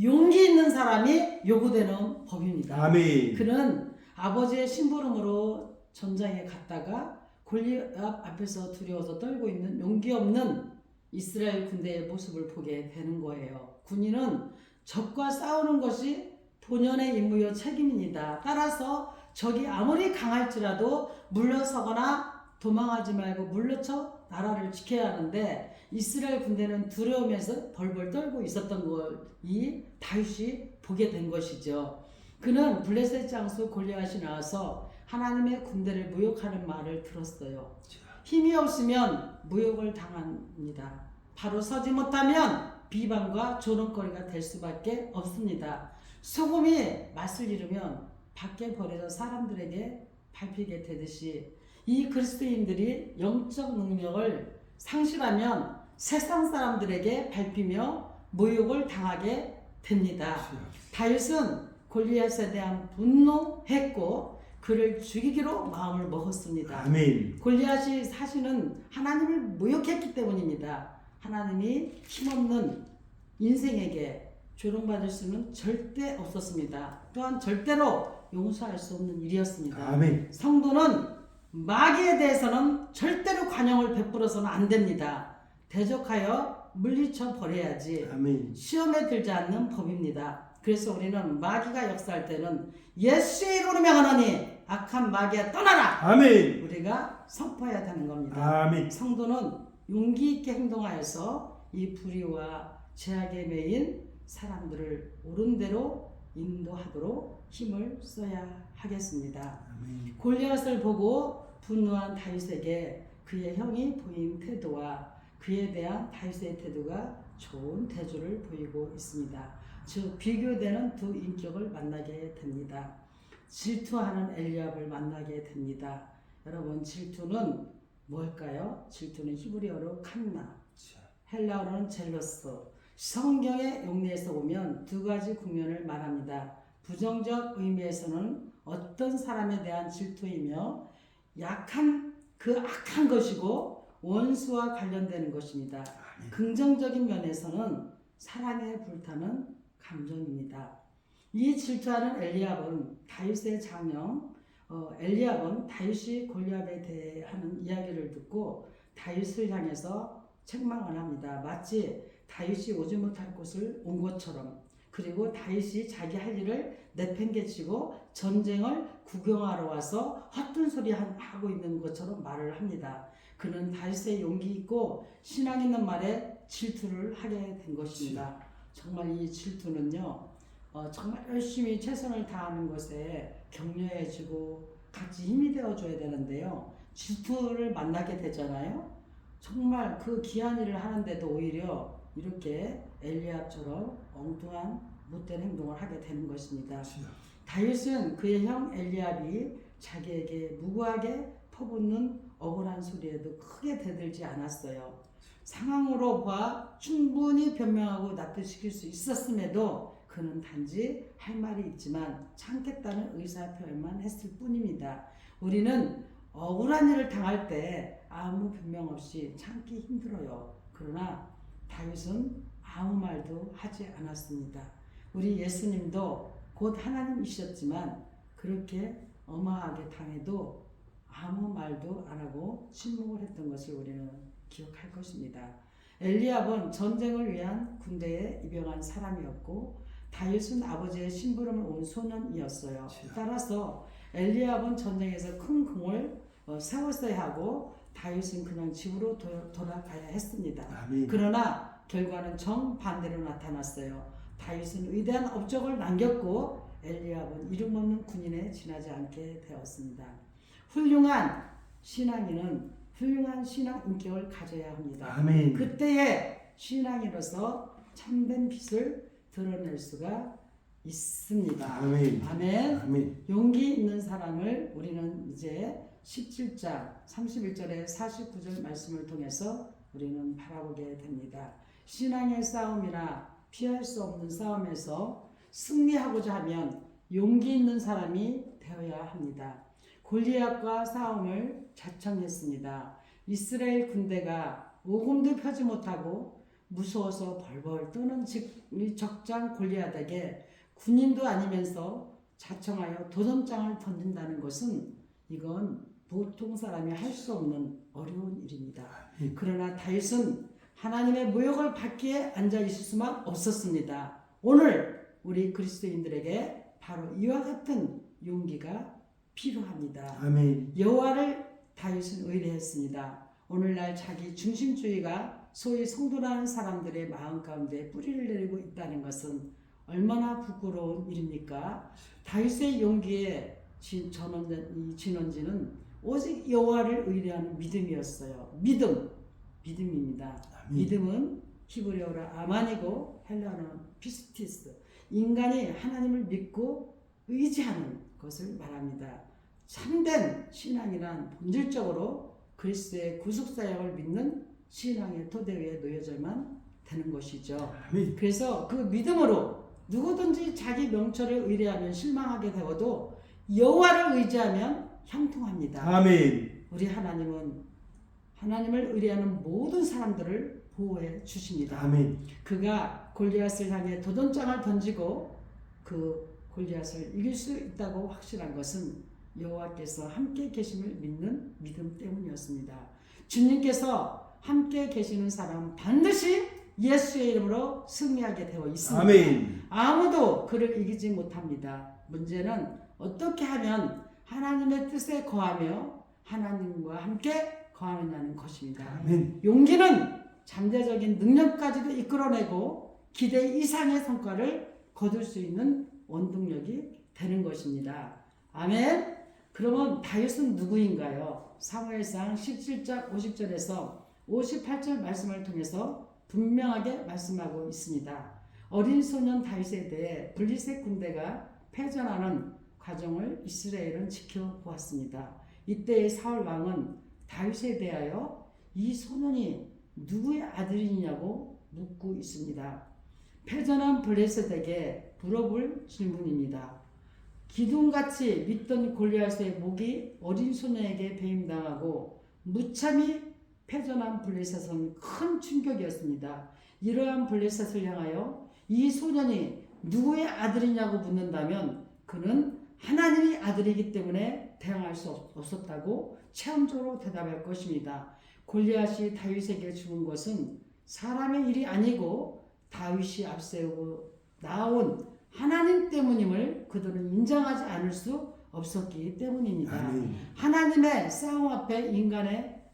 용기 있는 사람이 요구되는 법입니다. 아멘. 그는 아버지의 심부름으로 전장에 갔다가 골리앗 앞에서 두려워서 떨고 있는 용기 없는 이스라엘 군대의 모습을 보게 되는 거예요. 군인은 적과 싸우는 것이 본연의 임무요 책임입니다. 따라서 적이 아무리 강할지라도 물러서거나 도망하지 말고 물러쳐 나라를 지켜야 하는데 이스라엘 군대는 두려움에서 벌벌 떨고 있었던 걸 이 다윗이 보게 된 것이죠. 그는 블레셋 장수 골리앗이 나와서 하나님의 군대를 무욕하는 말을 들었어요. 힘이 없으면 무욕을 당합니다. 바로 서지 못하면 비방과 조롱거리가 될 수밖에 없습니다. 소금이 맛을 잃으면 밖에 버려져 사람들에게 밟히게 되듯이 이 그리스도인들이 영적 능력을 상실하면 세상 사람들에게 밟히며 모욕을 당하게 됩니다. 다윗은 골리앗에 대한 분노했고 그를 죽이기로 마음을 먹었습니다. 아멘. 골리앗이 사실은 하나님을 모욕했기 때문입니다. 하나님이 힘없는 인생에게 조롱받을 수는 절대 없었습니다. 또한 절대로 용서할 수 없는 일이었습니다. 아멘. 성도는 마귀에 대해서는 절대로 관용을 베풀어서는 안 됩니다. 대적하여 물리쳐 버려야지 아멘. 시험에 들지 않는 법입니다. 그래서 우리는 마귀가 역사할 때는 예수의 이름으로 명하노니 악한 마귀야 떠나라! 아멘. 우리가 선포해야 되는 겁니다. 아멘. 성도는 용기 있게 행동하여서 이 불의와 죄악에 매인 사람들을 옳은 대로 인도하도록 힘을 써야 하겠습니다. 아멘. 골리앗을 보고 분노한 다윗에게 그의 형이 보인 태도와 그에 대한 다윗의 태도가 좋은 대조를 보이고 있습니다. 즉 비교되는 두 인격을 만나게 됩니다. 질투하는 엘리압을 만나게 됩니다. 여러분 질투는 뭘까요? 질투는 히브리어로 칸나, 헬라어로는 젤러스. 성경의 용례에서 보면 두 가지 국면을 말합니다. 부정적 의미에서는 어떤 사람에 대한 질투이며 약한 그 악한 것이고 원수와 관련되는 것입니다. 긍정적인 면에서는 사랑에 불타는 감정입니다. 이 질투하는 엘리압은 다윗의 장령 엘리압은 다윗이 골리앗에 대해 하는 이야기를 듣고 다윗을 향해서 책망을 합니다. 마치 다윗이 오지 못할 곳을 온 것처럼 그리고 다윗이 자기 할 일을 내팽개치고 전쟁을 구경하러 와서 헛된 소리 하고 있는 것처럼 말을 합니다. 그는 다윗의 용기 있고 신앙 있는 말에 질투를 하게 된 것입니다. 정말 이 질투는요, 정말 열심히 최선을 다하는 것에 격려해주고 같이 힘이 되어줘야 되는데요. 질투를 만나게 되잖아요. 정말 그 귀한 일을 하는데도 오히려 이렇게 엘리압처럼 엉뚱한 못된 행동을 하게 되는 것입니다. 다윗은 그의 형 엘리압이 자기에게 무고하게 퍼붓는 억울한 소리에도 크게 대들지 않았어요. 상황으로 봐 충분히 변명하고 납득시킬 수 있었음에도 그는 단지 할 말이 있지만 참겠다는 의사표현만 했을 뿐입니다. 우리는 억울한 일을 당할 때 아무 변명 없이 참기 힘들어요. 그러나 다윗은 아무 말도 하지 않았습니다. 우리 예수님도 곧 하나님이셨지만 그렇게 어마하게 당해도 아무 말도 안 하고 침묵을 했던 것을 우리는 기억할 것입니다. 엘리압은 전쟁을 위한 군대에 입영한 사람이었고 다윗은 아버지의 심부름을 온 소년이었어요. 따라서 엘리압은 전쟁에서 큰 공을 세웠어야 하고 다윗은 그냥 집으로 돌아가야 했습니다. 아멘. 그러나 결과는 정반대로 나타났어요. 다윗은 위대한 업적을 남겼고 엘리압은 이름 없는 군인에 지나지 않게 되었습니다. 훌륭한 신앙인은 훌륭한 신앙 인격을 가져야 합니다. 아멘. 그때의 신앙인으로서 참된 빛을 드러낼 수가 있습니다. 아멘. 아멘. 아멘. 용기 있는 사람을 우리는 이제 17장 31절에 49절 말씀을 통해서 우리는 바라보게 됩니다. 신앙의 싸움이나 피할 수 없는 싸움에서 승리하고자 하면 용기 있는 사람이 되어야 합니다. 골리앗과 싸움을 자청했습니다. 이스라엘 군대가 오금도 펴지 못하고 무서워서 벌벌 떠는 적장 골리앗에게 군인도 아니면서 자청하여 도전장을 던진다는 것은 이건 보통 사람이 할 수 없는 어려운 일입니다. 그러나 다윗은 하나님의 모욕을 받기에 앉아 있을 수만 없었습니다. 오늘 우리 그리스도인들에게 바로 이와 같은 용기가 필요합니다. 아멘. 여호와를 다윗은 의뢰했습니다. 오늘날 자기 중심주의가 소위 성도라는 사람들의 마음 가운데 뿌리를 내리고 있다는 것은 얼마나 부끄러운 일입니까? 다윗의 용기의 진원지는 오직 여호와를 의뢰하는 믿음이었어요. 믿음입니다. 아멘. 믿음은 히브리어로 아만이고 헬라어는 피스티스. 인간이 하나님을 믿고 의지하는 것을 말합니다. 참된 신앙이란 본질적으로 그리스도의 구속사역을 믿는 신앙의 토대 위에 놓여져만 되는 것이죠. 아멘. 그래서 그 믿음으로 누구든지 자기 명철을 의뢰하면 실망하게 되어도 여호와를 의지하면 형통합니다. 아멘. 우리 하나님은 하나님을 의뢰하는 모든 사람들을 보호해 주십니다. 아멘. 그가 골리앗을 향해 도전장을 던지고 그 골리앗을 이길 수 있다고 확신한 것은 여호와께서 함께 계심을 믿는 믿음 때문이었습니다. 주님께서 함께 계시는 사람 반드시 예수의 이름으로 승리하게 되어 있습니다. 아멘. 아무도 그를 이기지 못합니다. 문제는 어떻게 하면 하나님의 뜻에 거하며 하나님과 함께 거하느냐는 것입니다. 아멘. 용기는 잠재적인 능력까지도 이끌어내고 기대 이상의 성과를 거둘 수 있는 원동력이 되는 것입니다. 아멘. 그러면 다윗은 누구인가요? 사무엘상 17장 50절에서 58절 말씀을 통해서 분명하게 말씀하고 있습니다. 어린 소년 다윗에 대해 블레셋 군대가 패전하는 과정을 이스라엘은 지켜보았습니다. 이때의 사울 왕은 다윗에 대하여 이 소년이 누구의 아들이냐고 묻고 있습니다. 패전한 블레셋에게 물어볼 질문입니다. 기둥같이 믿던 골리앗의 목이 어린 소년에게 배임당하고 무참히 패전한 블레셋은 큰 충격이었습니다. 이러한 블레셋을 향하여 이 소년이 누구의 아들이냐고 묻는다면 그는 하나님의 아들이기 때문에 대항할 수 없었다고 체험적으로 대답할 것입니다. 골리앗이 다윗에게 죽은 것은 사람의 일이 아니고 다윗이 앞세우고 나온 하나님 때문임을 그들은 인정하지 않을 수 없었기 때문입니다. 아멘. 하나님의 싸움 앞에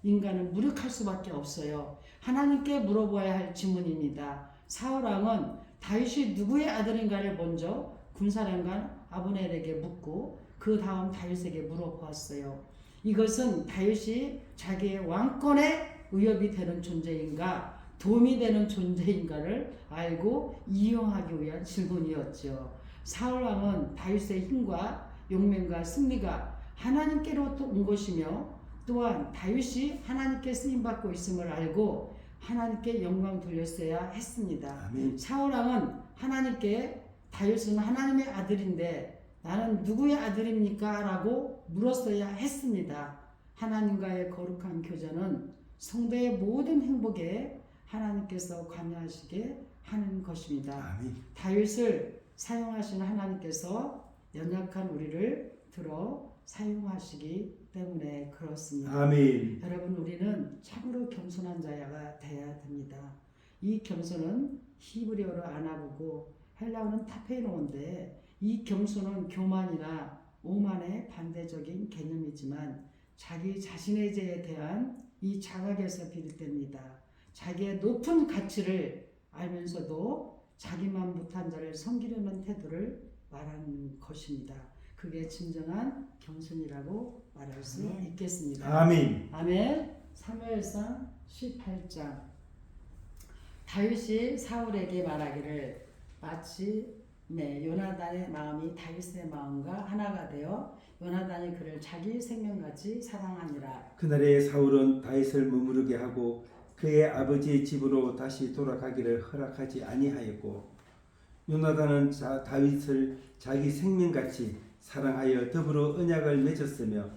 인간은 무력할 수밖에 없어요. 하나님께 물어봐야 할 질문입니다. 사울 왕은 다윗이 누구의 아들인가를 먼저 군사령관 아브넬에게 묻고 그 다음 다윗에게 물어보았어요. 이것은 다윗이 자기의 왕권에 위협이 되는 존재인가 도움이 되는 존재인가를 알고 이용하기 위한 질문이었죠. 사울 왕은 다윗의 힘과 용맹과 승리가 하나님께로부터 온 것이며 또한 다윗이 하나님께 쓰임받고 있음을 알고 하나님께 영광 돌렸어야 했습니다. 아멘. 사울 왕은 하나님께 다윗은 하나님의 아들인데 나는 누구의 아들입니까? 라고 물었어야 했습니다. 하나님과의 거룩한 교제는 성도의 모든 행복에 하나님께서 관여하시게 하는 것입니다. 아멘. 다윗을 사용하신 하나님께서 연약한 우리를 들어 사용하시기 때문에 그렇습니다. 아멘. 여러분 우리는 참으로 겸손한 자가 되어야 됩니다. 이 겸손은 히브리어로 아나보고 헬라어는 타페노인데 이 겸손은 교만이나 오만의 반대적인 개념이지만 자기 자신의 죄에 대한 이 자각에서 비롯됩니다. 자기의 높은 가치를 알면서도 자기만 못한 자를 섬기려는 태도를 말하는 것입니다. 그게 진정한 겸손이라고 말할 수 있겠습니다. 아멘. 아멘. 사무엘상 18장 다윗이 사울에게 말하기를 마치 요나단의 마음이 다윗의 마음과 하나가 되어 요나단이 그를 자기 생명같이 사랑하니라. 그날에 사울은 다윗을 머무르게 하고 그의 아버지의 집으로 다시 돌아가기를 허락하지 아니하였고 요나단은 다윗을 자기 생명같이 사랑하여 더불어 언약을 맺었으며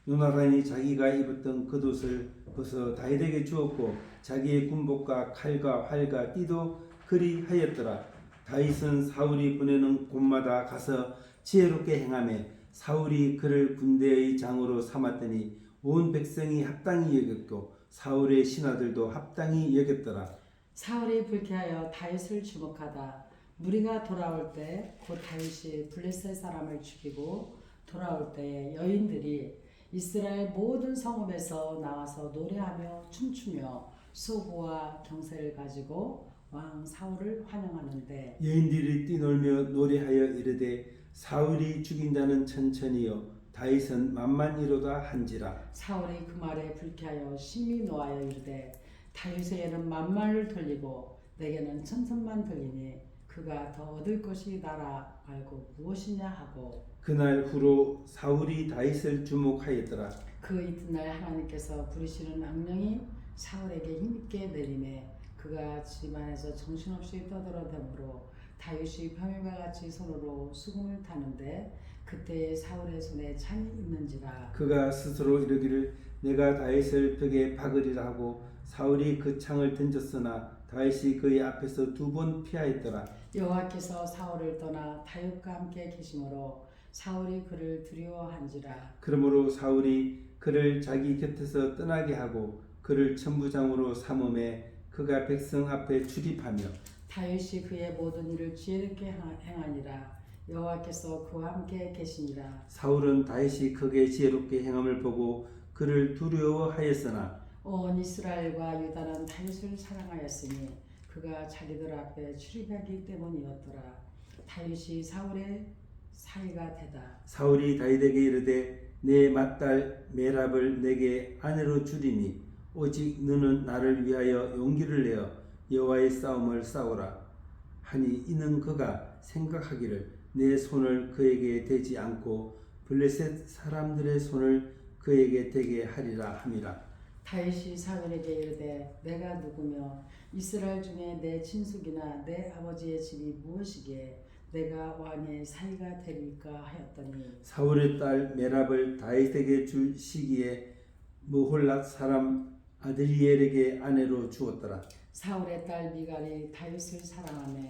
요나단이 자기가 입었던 겉옷을 벗어 다윗에게 주었고 자기의 군복과 칼과 활과 띠도 그리 하였더라. 다윗은 사울이 보내는 곳마다 가서 지혜롭게 행하며 사울이 그를 군대의 장으로 삼았더니 온 백성이 합당히 여겼고 사울의 신하들도 합당히 여겼더라. 사울이 불쾌하여 다윗을 주목하다 무리가 돌아올 때 곧 다윗이 블레셋 사람을 죽이고 돌아올 때 여인들이 이스라엘 모든 성읍에서 나와서 노래하며 춤추며 소고와 경세를 가지고 왕 사울을 환영하는데 여인들이 뛰놀며 노래하여 이르되 사울이 죽인 자는 천천히요 다윗은 만만히로다 한지라. 사울이 그 말에 불쾌하여 심히 노하여 이르되 다윗에게는 만만을 돌리고 내게는 천천만 돌리니 그가 더 얻을 것이 나라 알고 무엇이냐 하고 그날 후로 사울이 다윗을 주목하였더라. 그 이튿날 하나님께서 부리시는 악령이 사울에게 힘있게 내리매 그가 집 안에서 정신없이 떠들어대므로 다윗이 평일과 같이 손으로 수금을 타는데 그때의 사울의 손에 창이 있는지라. 그가 스스로 이르기를 내가 다윗을 벽에 박으리라 하고 사울이 그 창을 던졌으나 다윗이 그의 앞에서 2번 피하였더라. 여호와께서 사울을 떠나 다윗과 함께 계심으로 사울이 그를 두려워한지라. 그러므로 사울이 그를 자기 곁에서 떠나게 하고 그를 천부장으로 삼음에 그가 백성 앞에 출입하며 다윗이 그의 모든 일을 지혜롭게 행하니라. 여호와께서 그와 함께 계시니라. 사울은 다윗이 크게 지혜롭게 행함을 보고 그를 두려워하였으나 온 이스라엘과 유다는 다윗을 사랑하였으니 그가 자기들 앞에 출입하기 때문이었더라. 다윗이 사울의 사이가 되다. 사울이 다윗에게 이르되 내 맏딸 메랍을 내게 아내로 주리니 오직 너는 나를 위하여 용기를 내어 여호와의 싸움을 싸우라 하니 이는 그가 생각하기를 내 손을 그에게 대지 않고 블레셋 사람들의 손을 그에게 대게 하리라 함이라. 다윗이 사울에게 이르되 내가 누구며 이스라엘 중에 내 친숙이나 내 아버지의 집이 무엇이기에 내가 왕의 사이가 되리까 하였더니 사울의 딸 메랍을 다윗에게 줄 시기에 무홀랏 사람 아드리엘에게 아내로 주었더라. 사울의 딸 미갈이 다윗을 사랑하며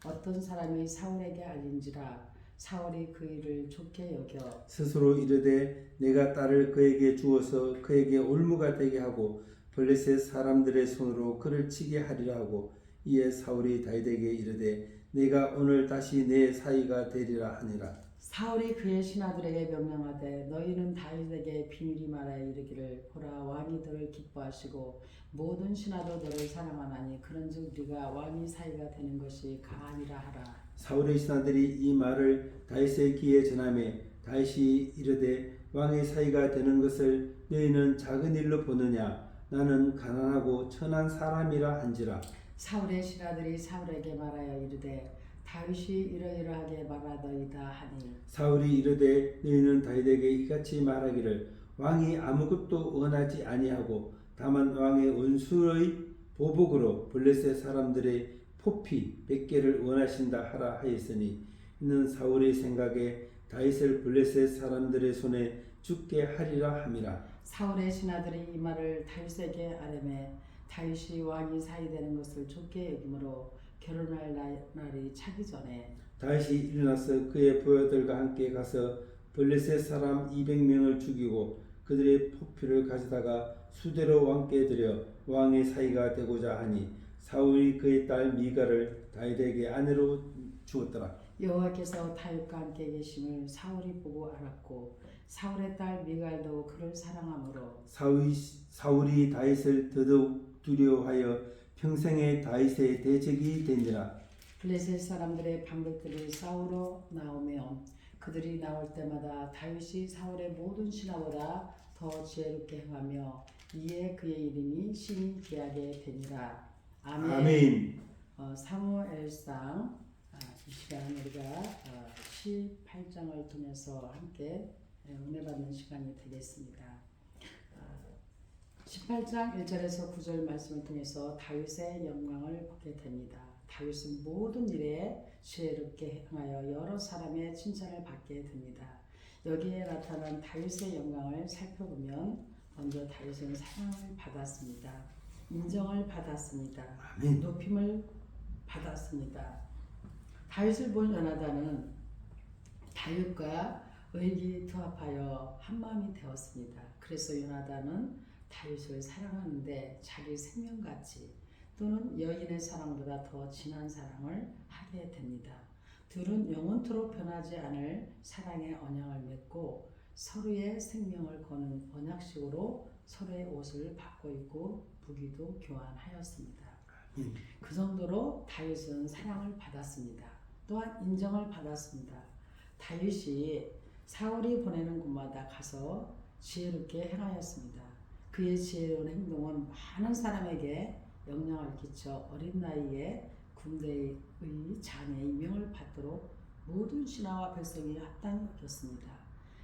어떤 사람이 사울에게 알린지라. 사울이 그 일을 좋게 여겨 스스로 이르되 내가 딸을 그에게 주어서 그에게 올무가 되게 하고 블레셋 사람들의 손으로 그를 치게 하리라 하고 이에 사울이 다윗에게 이르되 내가 오늘 다시 내 사이가 되리라 하니라. 사울이 그의 신하들에게 명령하되 너희는 다윗에게 비밀이 말하여 이르기를 보라 왕이 너를 기뻐하시고 모든 신하도 너를 사랑하나니 그런즉 네가 왕이 사이가 되는 것이 가하니라 하라. 사울의 신하들이 이 말을 다윗의 귀에 전하매 다윗이 이르되 왕의 사이가 되는 것을 너희는 작은 일로 보느냐 나는 가난하고 천한 사람이라 한지라. 사울의 신하들이 사울에게 말하여 이르되 다윗이 이러이러하게 말하더이다 하니 사울이 이르되 너희는 다윗에게 이같이 말하기를 왕이 아무것도 원하지 아니하고 다만 왕의 원수의 보복으로 블레셋 사람들의 포피 100개를 원하신다 하라 하였으니 이는 사울의 생각에 다윗을 블레셋 사람들의 손에 죽게 하리라 함이라. 사울의 신하들이 이 말을 다윗에게 아뢰매 다윗이 왕이 사이되는 것을 좋게 여기므로 결혼할 날이 차기 전에 다윗이 일어나서 그의 부하들과 함께 가서 블레셋 사람 200명을 죽이고 그들의 포피를 가져다가 수대로 왕께 드려 왕의 사이가 되고자 하니 사울이 그의 딸 미갈을 다윗에게 아내로 주었더라. 여호와께서 다윗과 함께 계심을 사울이 보고 알았고 사울의 딸 미갈도 그를 사랑하므로 사울이 다윗을 더더욱 두려워하여 평생에 다윗의 대적이 되니라. 블레셋 사람들의 방백들이 싸우러 나오며 그들이 나올 때마다 다윗이 사울의 모든 신하보다 더 지혜롭게 행하며 이에 그의 이름이 심히 귀하게 되니라. 아멘. 사무엘상 이 시간 우리가 18장을 통해서 함께 은혜 받는 시간이 되겠습니다. 18장 1절에서 9절 말씀을 통해서 다윗의 영광을 보게 됩니다. 다윗은 모든 일에 지혜롭게 행하여 여러 사람의 칭찬을 받게 됩니다. 여기에 나타난 다윗의 영광을 살펴보면 먼저 다윗은 사랑을 받았습니다. 인정을 받았습니다. 아멘. 높임을 받았습니다. 다윗을 본 요나단은 다윗과 의기투합하여 한마음이 되었습니다. 그래서 요나단은 다윗을 사랑하는데 자기 생명같이 또는 여인의 사랑보다 더 진한 사랑을 하게 됩니다. 둘은 영원토록 변하지 않을 사랑의 언약을 맺고 서로의 생명을 거는 언약식으로 서로의 옷을 바꿔 입고 무기도 교환하였습니다. 그 정도로 다윗은 사랑을 받았습니다. 또한 인정을 받았습니다. 다윗이 사울이 보내는 곳마다 가서 지혜롭게 행하였습니다. 그의 지혜로운 행동은 많은 사람에게 영향을 끼쳐 어린 나이에 군대의 장의 임명을 받도록 모든 신하와 백성이 합당히 여겼습니다.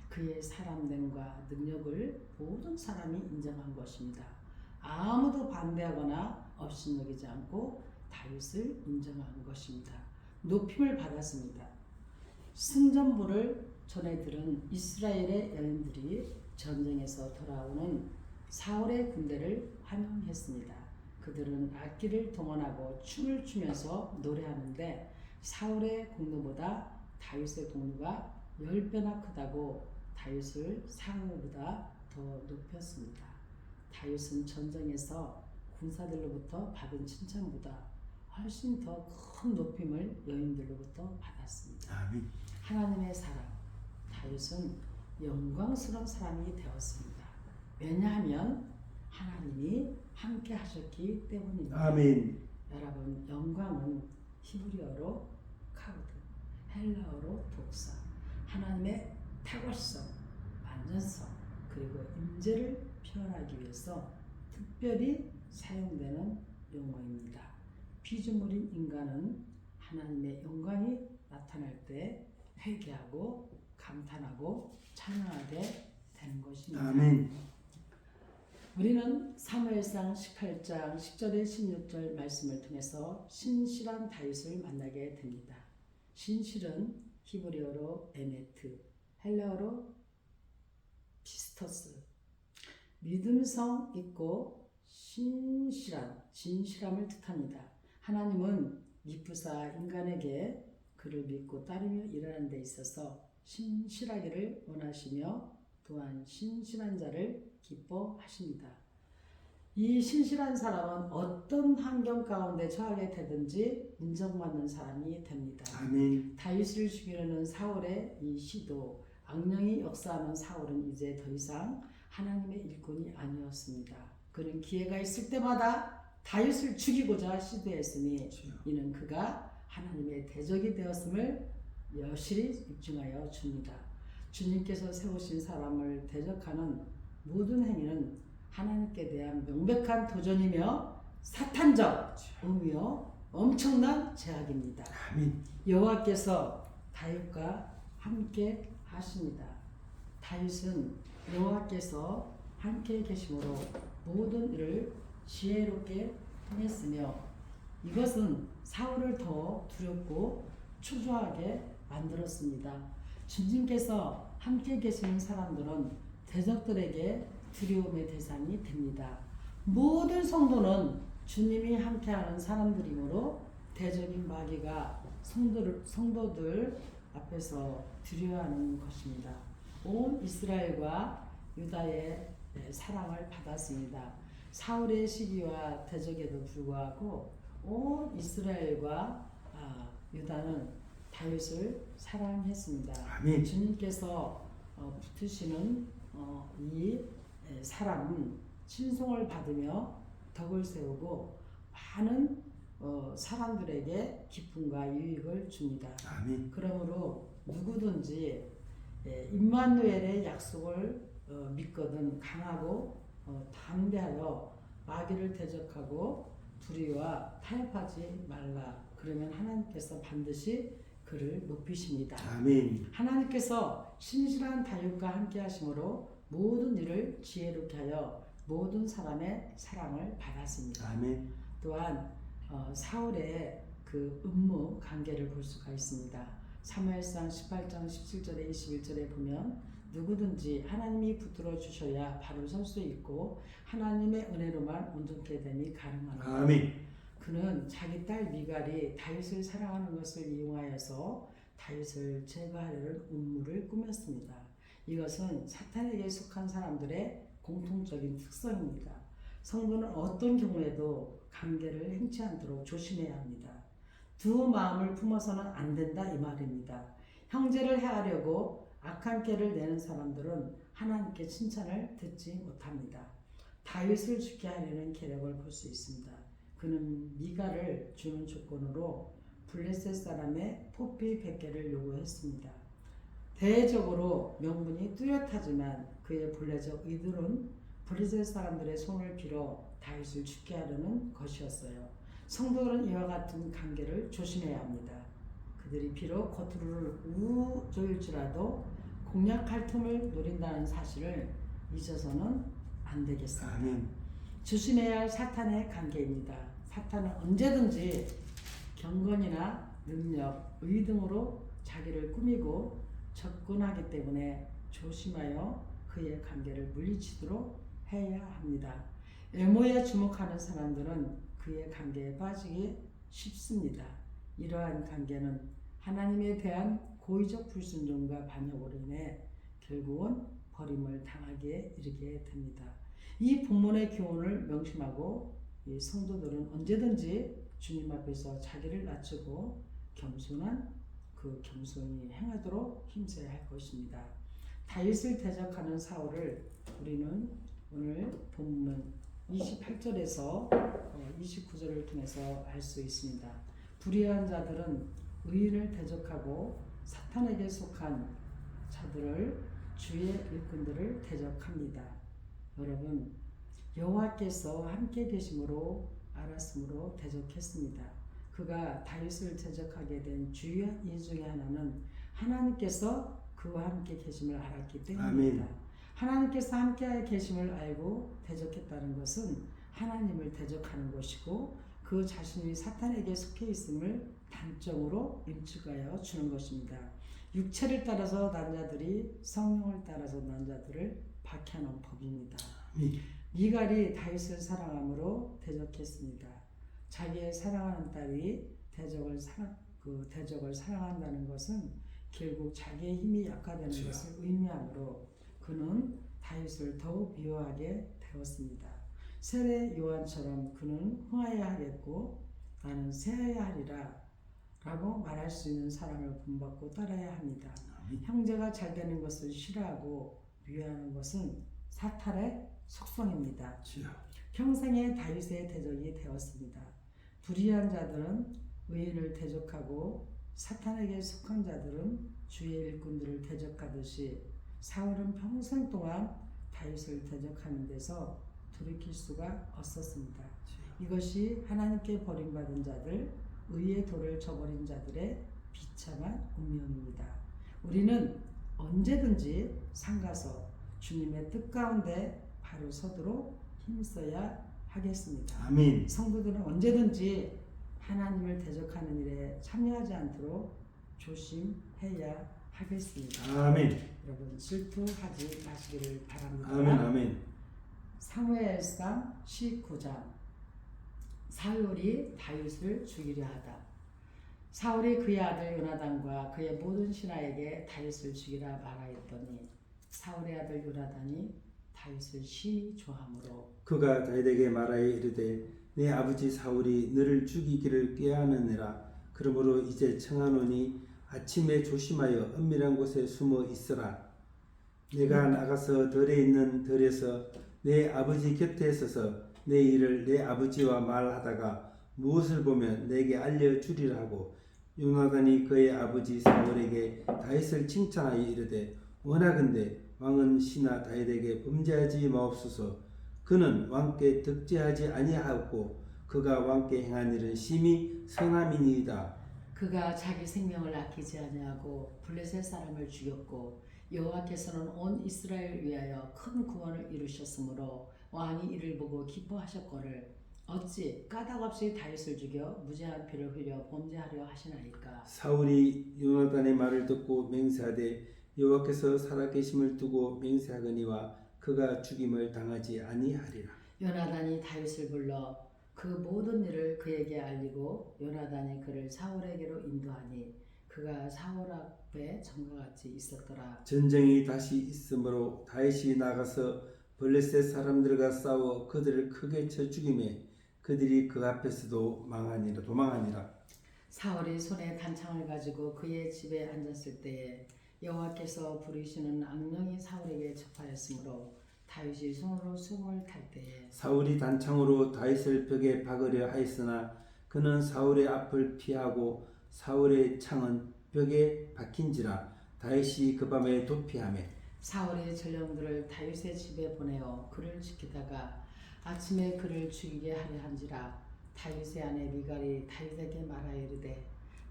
그의 사람됨과 능력을 모든 사람이 인정한 것입니다. 아무도 반대하거나 업신여기지 않고 다윗을 인정한 것입니다. 높임을 받았습니다. 승전부를 전해 들은 이스라엘의 여인들이 전쟁에서 돌아오는 사울의 군대를 환영했습니다. 그들은 악기를 동원하고 춤을 추면서 노래하는데 사울의 공로보다 다윗의 공로가 10배나 크다고 다윗을 사울보다 더 높였습니다. 다윗은 전쟁에서 군사들로부터 받은 칭찬보다 훨씬 더 큰 높임을 여인들로부터 받았습니다. 아멘. 하나님의 사람 다윗은 영광스러운 사람이 되었습니다. 왜냐하면 하나님이 함께 하셨기 때문입니다. 아멘. 여러분, 영광은 히브리어로 카우드, 헬라어로 독사, 하나님의 탁월성, 완전성, 그리고 임재를 표현하기 위해서 특별히 사용되는 용어입니다. 피조물인 인간은 하나님의 영광이 나타날 때 회개하고 감탄하고 찬양하게 되는 것입니다. 아멘. 우리는 사무엘상 18장 10절에 16절 말씀을 통해서 신실한 다윗을 만나게 됩니다. 신실은 히브리어로 에메트, 헬라어로 피스토스, 믿음성 있고 진실함을 뜻합니다. 하나님은 미쁘사 인간에게 그를 믿고 따르며 일하는 데 있어서 신실하기를 원하시며 또한 신실한 자를 기뻐하십니다. 이 신실한 사람은 어떤 환경 가운데 처하게 되든지 인정받는 사람이 됩니다. 아멘. 다윗을 죽이려는 사울의 이 시도, 악령이 역사하는 사울은 이제 더 이상 하나님의 일꾼이 아니었습니다. 그는 기회가 있을 때마다 다윗을 죽이고자 시도했으니 이는 그가 하나님의 대적이 되었음을 여실히 입증하여 줍니다. 주님께서 세우신 사람을 대적하는 모든 행위는 하나님께 대한 명백한 도전이며 사탄적 의미요 엄청난 제약입니다. 아멘. 여호와께서 다윗과 함께 하십니다. 다윗은 여호와께서 함께 계심으로 모든 일을 지혜롭게 행했으며 이것은 사울을 더 두렵고 초조하게 만들었습니다. 주님께서 함께 계시는 사람들은 대적들에게 두려움의 대상이 됩니다. 모든 성도는 주님이 함께하는 사람들이므로 대적인 마귀가 성도들 앞에서 두려워하는 것입니다. 온 이스라엘과 유다의 사랑을 받았습니다. 사울의 시기와 대적에도 불구하고 온 이스라엘과 유다는 다윗을 사랑했습니다. 아멘. 주님께서 붙으시는 이 사람은 친송을 받으며 덕을 세우고 많은 사람들에게 기쁨과 유익을 줍니다. 아멘. 그러므로 누구든지 임마누엘의 약속을 믿거든 강하고 담대하여 마귀를 대적하고 불의와 타협하지 말라. 그러면 하나님께서 반드시 그를 높이십니다. 아멘. 하나님께서 신실한 다윗과 함께 하심으로 모든 일을 지혜롭게 하여 모든 사람의 사랑을 받았습니다. 아멘. 또한 사울의 그 음모 관계를 볼 수가 있습니다. 사무엘상 18장 17절에 21절에 보면 누구든지 하나님이 붙들어 주셔야 바로 설 수 있고 하나님의 은혜로만 온전케 됨이 가능하노라. 아멘. 그는 자기 딸 미갈이 다윗을 사랑하는 것을 이용하여서 다윗을 제거하려는 음모를 꾸몄습니다. 이것은 사탄에게 속한 사람들의 공통적인 특성입니다. 성도는 어떤 경우에도 관계를 행치 않도록 조심해야 합니다. 두 마음을 품어서는 안 된다 이 말입니다. 형제를 해하려고 악한 꾀를 내는 사람들은 하나님께 칭찬을 듣지 못합니다. 다윗을 죽게 하려는 계략을 볼 수 있습니다. 그는 미갈을 주는 조건으로 블레셋 사람의 포피 100개를 요구했습니다. 대외적으로 명분이 뚜렷하지만 그의 본래적 의도는 블레셋 사람들의 손을 빌어 다윗을 죽게 하려는 것이었어요. 성도들은 이와 같은 관계를 조심해야 합니다. 그들이 비록 겉으로는 우조일지라도 공략할 틈을 노린다는 사실을 잊어서는 안 되겠습니다. 아멘. 조심해야 할 사탄의 관계입니다. 사탄은 언제든지 경건이나 능력, 의 등으로 자기를 꾸미고 접근하기 때문에 조심하여 그의 관계를 물리치도록 해야 합니다. 외모에 주목하는 사람들은 그의 관계에 빠지기 쉽습니다. 이러한 관계는 하나님에 대한 고의적 불순종과 반역으로 인해 결국은 버림을 당하게 이르게 됩니다. 이 본문의 교훈을 명심하고 이 성도들은 언제든지 주님 앞에서 자기를 낮추고 겸손한 그 겸손히 행하도록 힘써야 할 것입니다. 다윗을 대적하는 사울을 우리는 오늘 본문 28절에서 29절을 통해서 알 수 있습니다. 불의한 자들은 의인을 대적하고 사탄에게 속한 자들을 주의 일꾼들을 대적합니다. 여러분, 여호와께서 함께 계심으로 알았으므로 대적했습니다. 그가 다윗을 대적하게 된 주요 이유 중에 하나는 하나님께서 그와 함께 계심을 알았기 때문입니다. 아멘. 하나님께서 함께 계심을 알고 대적했다는 것은 하나님을 대적하는 것이고 그 자신이 사탄에게 속해 있음을 단적으로 인축하여 주는 것입니다. 육체를 따라서 난 자들이 성령을 따라서 난 자들을 박해하는 법입니다. 미갈이 다윗을 사랑함으로 대적했습니다. 자기의 사랑하는 딸이 대적을 사랑한다는 것은 결국 자기의 힘이 약화되는 것을 의미하므로 그는 다윗을 더욱 미워하게 되었습니다. 세례 요한처럼 그는 흥하여야 하겠고 나는 쇠하여야 하리라 라고 말할 수 있는 사람을 본받고 따라야 합니다. 형제가 잘 되는 것을 싫어하고 미워하는 것은 사탄의 속성입니다. 평생에 다윗의 대적이 되었습니다. 불의한 자들은 의인을 대적하고 사탄에게 속한 자들은 주의 일꾼들을 대적하듯이 사울은 평생 동안 다윗을 대적하는 데서 돌이킬 수가 없었습니다. 이것이 하나님께 버림받은 자들, 의의 도를 저버린 자들의 비참한 운명입니다. 우리는 언제든지 삼가서 주님의 뜻 가운데 바로 서도록 힘써야 하겠습니다. 아멘. 성도들은 언제든지 하나님을 대적하는 일에 참여하지 않도록 조심해야 하겠습니다. 아멘. 여러분 질투하지 마시기를 바랍니다. 아멘. 아멘. 사무엘상 19장 사울이 다윗을 죽이려 하다. 사울이 그의 아들 요나단과 그의 모든 신하에게 다윗을 죽이라 말하였더니 사울의 아들 요나단이 다윗을 심히 좋아하므로 그가 다윗에게 말하여 이르되 내 아버지 사울이 너를 죽이기를 꾀하느니라. 그러므로 이제 청하노니 아침에 조심하여 은밀한 곳에 숨어 있으라. 내가 나가서 들에 있는 들에서 내 아버지 곁에 서서 내 일을 내 아버지와 말하다가 무엇을 보면 내게 알려주리라 하고 요나단이 그의 아버지 사울에게 다윗을 칭찬하여 이르되 원하건대 왕은 신하 다윗에게 범죄하지 마옵소서. 그는 왕께 득죄하지 아니하였고 그가 왕께 행한 일은 심히 선함이니이다. 그가 자기 생명을 아끼지 아니하고 블레셋 사람을 죽였고 여호와께서는 온 이스라엘을 위하여 큰 구원을 이루셨으므로 왕이 이를 보고 기뻐하셨거늘 어찌 까닭없이 다윗을 죽여 무죄한 피를 흘려 범죄하려 하시나이까. 사울이 요나단의 말을 듣고 맹세하되 여호와께서 살아계심을 두고 맹세하거니와 그가 죽임을 당하지 아니하리라. 요나단이 다윗을 불러 그 모든 일을 그에게 알리고 요나단이 그를 사울에게로 인도하니 그가 사울 앞에 전과같이 있었더라. 전쟁이 다시 있으므로 다윗이 나가서 블레셋 사람들과 싸워 그들을 크게 쳐 죽이매 그들이 그 앞에서도 도망하니라. 사울이 손에 단창을 가지고 그의 집에 앉았을 때에 여호와께서 부리시는 악령이 사울에게 접하였으므로 다윗이 손으로 수금을 탈 때에 사울이 단창으로 다윗을 벽에 박으려 하였으나 그는 사울의 앞을 피하고 사울의 창은 벽에 박힌지라. 다윗이 그 밤에 도피하며 사울이 전령들을 다윗의 집에 보내어 그를 지키다가 아침에 그를 죽이게 하려 한지라. 다윗의 아내 미갈이 다윗에게 말하여 이르되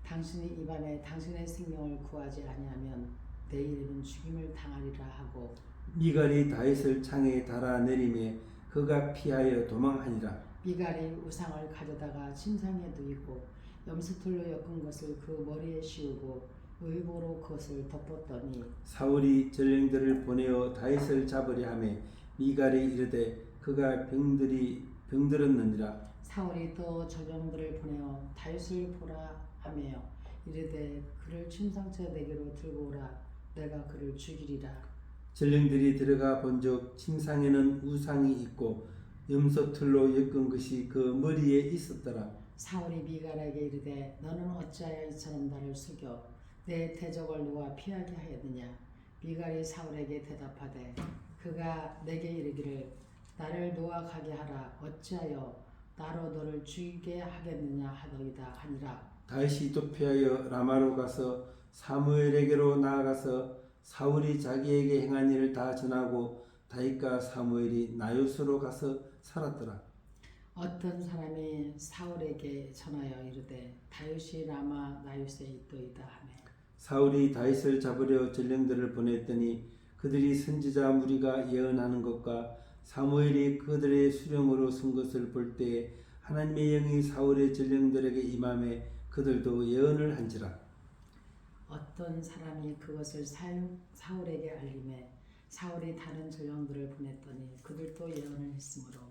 당신이 이 밤에 당신의 생명을 구하지 아니하면 내일에는 죽임을 당하리라 하고 미갈이 다윗을 창에 달아 내리매 그가 피하여 도망하니라. 미갈이 우상을 가져다가 침상에 누이고 염소털로 엮은 것을 그 머리에 씌우고 의고로 그것을 덮었더니 사울이 전령들을 보내어 다윗을 잡으려 하매 미갈이 이르되 그가 병들었느니라. 사울이 또 전령들을 보내어 다윗을 보라 하며 이르되 그를 침상째 내게로 들고 오라 내가 그를 죽이리라. 전령들이 들어가 본즉 침상에는 우상이 있고 염소털로 엮은 것이 그 머리에 있었더라. 사울이 미갈에게 이르되 너는 어찌하여 이처럼 나를 속여 내 대적을 누가 피하게 하였느냐. 미갈이 사울에게 대답하되 그가 내게 이르기를 나를 놓아 가게 하라 어찌하여 나로 너를 죽이게 하겠느냐 하더이다 하니라. 다윗이 또 피하여 라마로 가서 사무엘에게로 나아가서 사울이 자기에게 행한 일을 다 전하고 다윗과 사무엘이 나요스로 가서 살았더라. 어떤 사람이 사울에게 전하여 이르되 다윗이 라마 나요스에 있도이다 하매 사울이 다윗을 잡으려 전령들을 보냈더니 그들이 선지자 무리가 예언하는 것과 사무엘이 그들의 수령으로 쓴 것을 볼 때에 하나님의 영이 사울의 전령들에게 임함에 그들도 예언을 한지라. 어떤 사람이 그것을 사울에게 알림해 사울이 다른 전령들을 보냈더니 그들도 예언을 했으므로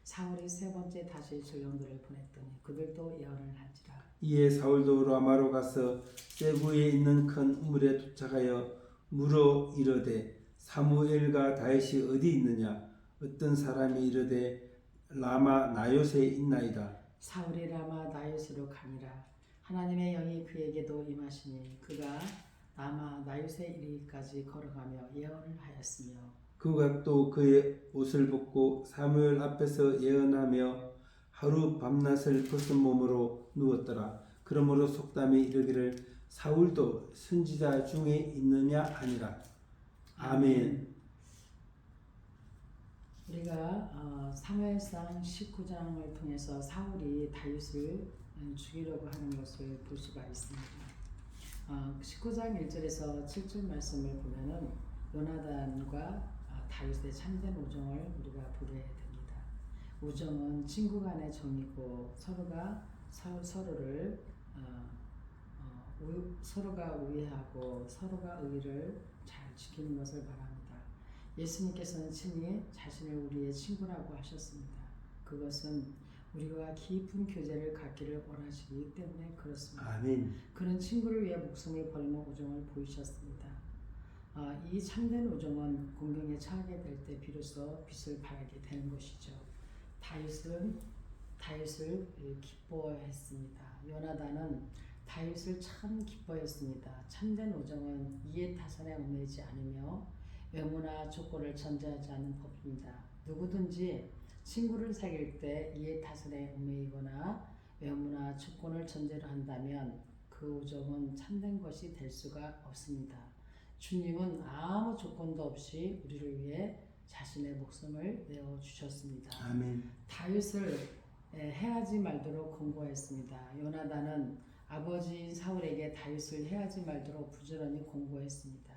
사울이 세 번째 다시 전령들을 보냈더니 그들도 예언을 한지라. 이에 사울도 라마로 가서 세구에 있는 큰 우물에 도착하여 물어 이르되 사무엘과 다윗이 어디 있느냐. 어떤 사람이 이르되 라마 나요스에 있나이다. 사울이 라마 나요스로 가니라. 하나님의 영이 그에게도 임하시니 그가 라마 나요스에 이르기까지 걸어가며 예언을 하였으며 그가 또 그의 옷을 벗고 사무엘 앞에서 예언하며 하루 밤낮을 벗은 몸으로 누웠더라. 그러므로 속담이 이르기를 사울도 선지자 중에 있느냐 하니라. 아멘. 우리가 사무엘상 19장을 통해서 사울이 다윗을 죽이려고 하는 것을 볼 수가 있습니다. 19장 1절에서 7절 말씀을 보면은 요나단과 다윗의 참된 우정을 우리가 보게 됩니다. 우정은 친구 간의 정이고 서로가 서로가 우애하고 서로가 의를 잘 지키는 것을 말합니다. 예수님께서는 친히 자신을 우리의 친구라고 하셨습니다. 그것은 우리와 깊은 교제를 갖기를 원하시기 때문에 그렇습니다. 아멘. 그는 친구를 위해 목숨을 버리는 우정을 보이셨습니다. 이 참된 우정은 공경에 처하게 될 때 비로소 빛을 발하게 되는 것이죠. 다윗을 기뻐했습니다. 요나단은 다윗을 참 기뻐했습니다. 참된 우정은 이해 타산에 얽매이지 않으며 외모나 조건을 전제하지 않는 법입니다. 누구든지 친구를 사귈 때 이해 타산에 얽매이거나 외모나 조건을 전제로 한다면 그 우정은 참된 것이 될 수가 없습니다. 주님은 아무 조건도 없이 우리를 위해 자신의 목숨을 내어 주셨습니다. 아멘. 다윗을 해하지 말도록 공고했습니다. 요나단은 아버지인 사울에게 다윗을 해하지 말도록 부지런히 공고했습니다.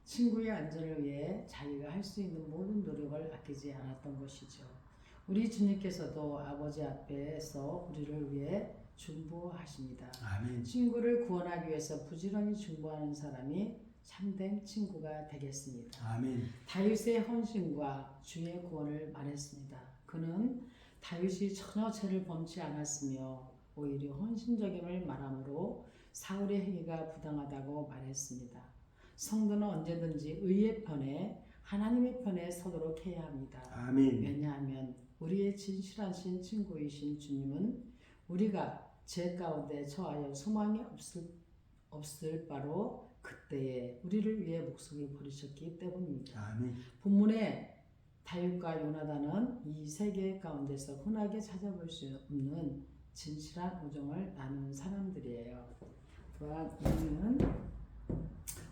친구의 안전을 위해 자기가 할 수 있는 모든 노력을 아끼지 않았던 것이죠. 우리 주님께서도 아버지 앞에서 우리를 위해 중보하십니다. 아멘. 친구를 구원하기 위해서 부지런히 중보하는 사람이 참된 친구가 되겠습니다. 아멘. 다윗의 헌신과 주의 구원을 말했습니다. 그는 다윗이 전혀 죄를 범치 않았으며 오히려 헌신적임을 말함으로 사울의 행위가 부당하다고 말했습니다. 성도는 언제든지 의의 편에 하나님의 편에 서도록 해야 합니다. 아멘. 왜냐하면 우리의 진실하신 친구이신 주님은 우리가 죄 가운데 처하여 소망이 없을 바로 그때에 우리를 위해 목숨을 버리셨기 때문입니다. 아멘. 본문에 다윗과 요나단은 이 세계 가운데서 흔하게 찾아볼 수 없는 진실한 우정을 나누는 사람들이에요. 또한 우리는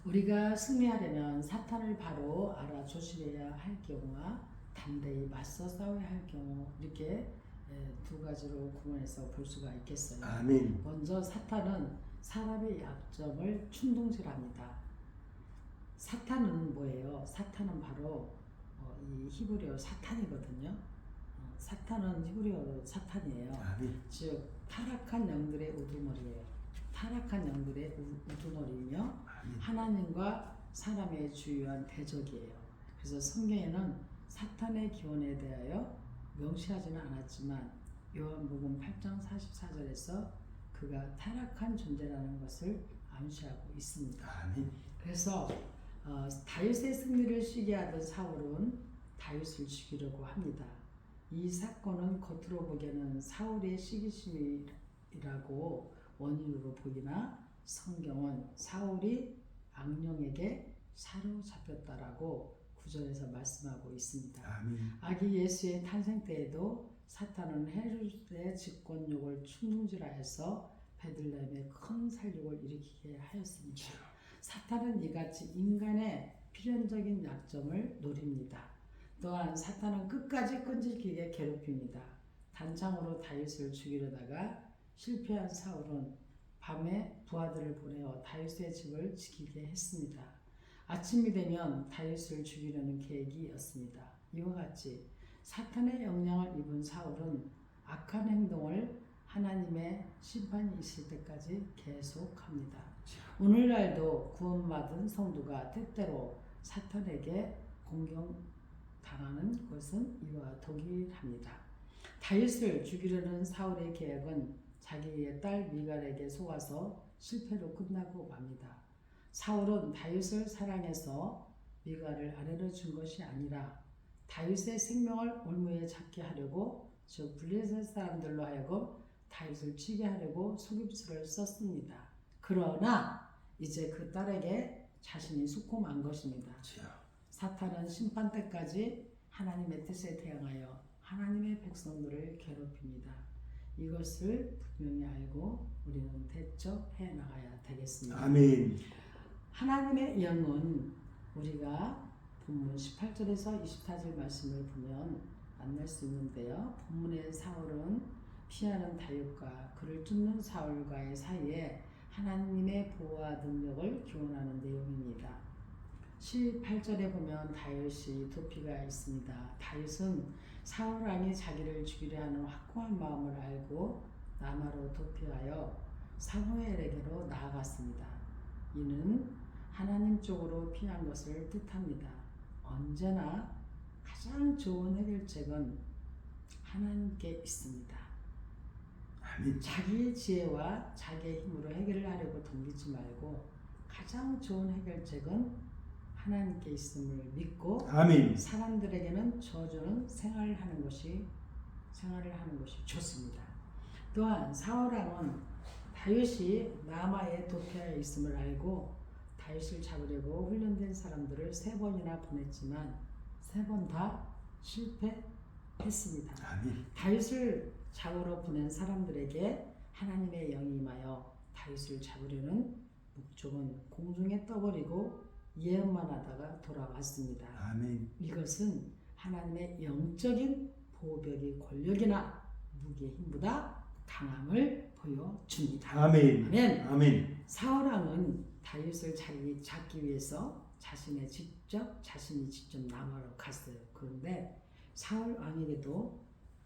우리가 승리하려면 사탄을 바로 알아 조심해야 할 경우와 담대히 맞서 싸워야 할 경우 이렇게 두 가지로 구분해서 볼 수가 있겠어요. 아멘. 먼저 사탄은 사람의 약점을 충동질합니다. 사탄은 뭐예요? 사탄은 바로 이 히브리어 사탄이거든요. 사탄은 히브리어로 사탄이에요. 아멘. 즉 타락한 영들의 우두머리예요. 타락한 영들의 우두머리며 아멘. 하나님과 사람의 주요한 대적이에요. 그래서 성경에는 사탄의 기원에 대하여 명시하지는 않았지만 요한복음 8장 44절에서 그가 타락한 존재라는 것을 암시하고 있습니다. 아멘. 그래서 다윗의 승리를 시기하던 사울은 다윗을 죽이려고 합니다. 이 사건은 겉으로 보기에는 사울의 시기심이라고 원인으로 보이나 성경은 사울이 악령에게 사로잡혔다라고 구절에서 말씀하고 있습니다. 아멘. 아기 예수의 탄생 때에도 사탄은 헤롯의 직권욕을 충동질하여서 베들레헴에 큰 살육을 일으키게 하였습니다. 사탄은 이같이 인간의 필연적인 약점을 노립니다. 또한 사탄은 끝까지 끈질기게 괴롭힙니다. 단창으로 다윗을 죽이려다가 실패한 사울은 밤에 부하들을 보내어 다윗의 집을 지키게 했습니다. 아침이 되면 다윗을 죽이려는 계획이었습니다. 이와 같이 사탄의 영향을 입은 사울은 악한 행동을 하나님의 심판이 있을 때까지 계속합니다. 오늘날도 구원받은 성도가 때때로 사탄에게 공격당하는 것은 이와 동일합니다. 다윗을 죽이려는 사울의 계획은 자기의 딸 미갈에게 속아서 실패로 끝나고 맙니다. 사울은 다윗을 사랑해서 미갈을 아내로 준 것이 아니라 다윗의 생명을 올무에 잡게 하려고 즉 블레셋 사람들로 하여금 다윗을 치게 하려고 속임수를 썼습니다. 그러나 이제 그 딸에게 자신이 수kom한 것입니다. 사탄은 심판 때까지 하나님의 뜻에 대항하여 하나님의 백성들을 괴롭힙니다. 이것을 분명히 알고 우리는 대처해 나가야 되겠습니다. 아멘. 하나님의 영은 우리가 본문 18절에서 24절 말씀을 보면 만날 수 있는데요. 본문의 사울은 피하는 다윗과 그를 쫓는 사울과의 사이에 하나님의 보호와 능력을 교훈하는 내용입니다. 18절에 보면 다윗이 도피가 있습니다. 다윗은 사울 왕이 자기를 죽이려 하는 확고한 마음을 알고 라마로 도피하여 사무엘에게로 나아갔습니다. 이는 하나님 쪽으로 피한 것을 뜻합니다. 언제나 가장 좋은 해결책은 하나님께 있습니다. 아멘. 자기 지혜와 자기의 힘으로 해결을 하려고 덤비지 말고 가장 좋은 해결책은 하나님께 있음을 믿고 아멘. 사람들에게는 저주는 생활을 하는 것이 좋습니다. 또한 사울 왕은 다윗이 라마에 도피하여 있음을 알고 다윗을 잡으려고 훈련된 사람들을 3번이나 보냈지만 3번 다 실패했습니다. 아멘. 다윗을 잡으러 보낸 사람들에게 하나님의 영이 임하여 다윗을 잡으려는 목적은 공중에 떠버리고 예언만 하다가 돌아왔습니다. 아멘. 이것은 하나님의 영적인 보호벽이 권력이나 무기의 힘보다 강함을 보여줍니다. 아멘. 아멘. 아멘. 사울 왕은 다윗을 잡기 위해서 자신이 직접 남아로 갔어요. 그런데 사울 왕에게도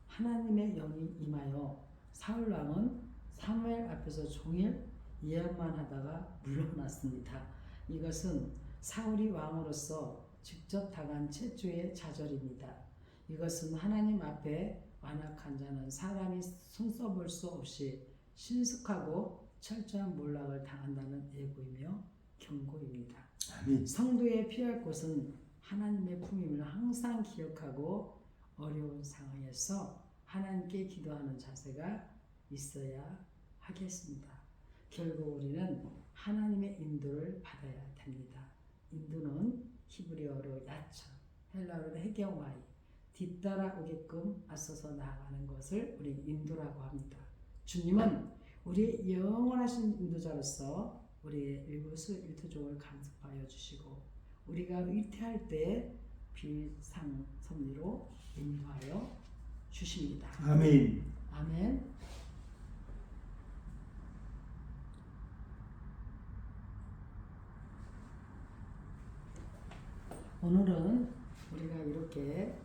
하나님의 영이 임하여 사울 왕은 사무엘 앞에서 종일 예언만 하다가 물러났습니다. 이것은 사울이 왕으로서 직접 당한 최초의 좌절입니다. 이것은 하나님 앞에 완악한 자는 사람이 손써볼 수 없이 신속하고 철저한 몰락을 당한다는 예고이며 경고입니다. 아멘. 성도의 피할 곳은 하나님의 품임을 항상 기억하고 어려운 상황에서 하나님께 기도하는 자세가 있어야 하겠습니다. 결국 우리는 하나님의 인도를 받아야 됩니다. 인도는 히브리어로 야처, 헬라어로 해경와이, 뒤따라 오게끔 앞서서 나아가는 것을 우리 인도라고 합니다. 주님은 우리의 영원하신 인도자로서 우리의 일거수일투족을 간섭하여 주시고 우리가 위태할 때 비상섭리로 인도하여 주십니다. 아멘. 아멘. 오늘은 우리가 이렇게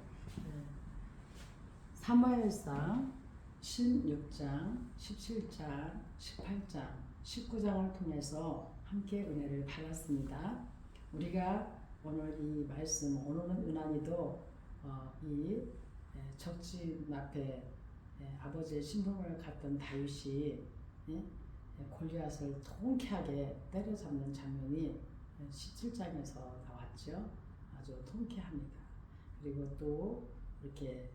사무엘상 16장, 17장, 18장, 19장을 통해서 함께 은혜를 받았습니다. 우리가 오늘 이 말씀, 오늘은 유난히도 이 적진 앞에 아버지의 신분을 갖던 다윗이 골리앗을 통쾌하게 때려잡는 장면이 17장에서 나왔죠. 아주 통쾌합니다. 그리고 또 이렇게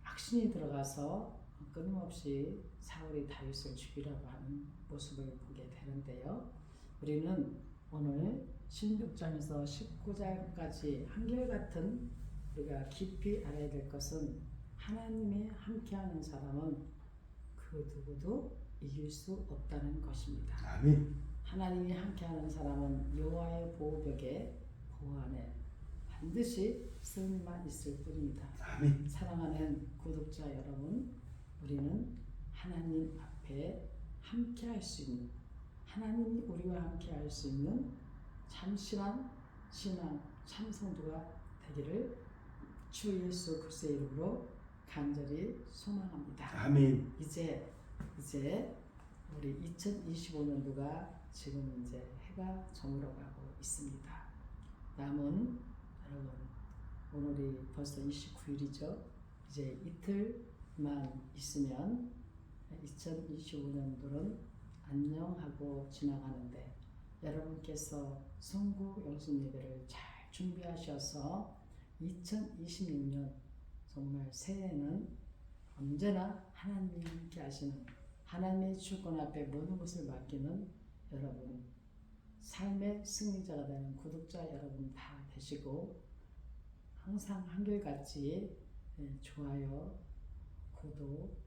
악신이 들어가서 끊임없이 사울이 다윗을 죽이려고 하는 모습을 보게 되는데요. 우리는 오늘 16장에서 19장까지 한결같은 우리가 깊이 알아야 될 것은 하나님이 함께하는 사람은 그 누구도 이길 수 없다는 것입니다. 아멘. 하나님이 함께하는 사람은 여호와의 보호벽에 보호 안에 반드시 승리만 있을 뿐입니다. 아멘. 사랑하는 구독자 여러분, 우리는 하나님 앞에 함께할 수 있는, 하나님이 우리와 함께할 수 있는 참신한 신앙, 참성도가 되기를 주 예수 그리스도의 이름으로 간절히 소망합니다. 아멘. 이제 우리 2025년도가 지금 이제 해가 저물어가고 있습니다. 남은 여러분, 오늘이 벌써 29일이죠. 이제 이틀만 있으면 2025년도는 안녕하고 지나가는데 여러분께서 성구 영신 예배를 잘 준비하셔서 2026년 정말 새해에는 언제나 하나님이 함께 하시는, 하나님의 주권 앞에 모든 것을 맡기는 여러분, 삶의 승리자가 되는 구독자 여러분 다 되시고, 항상 한결같이 좋아요, 구독,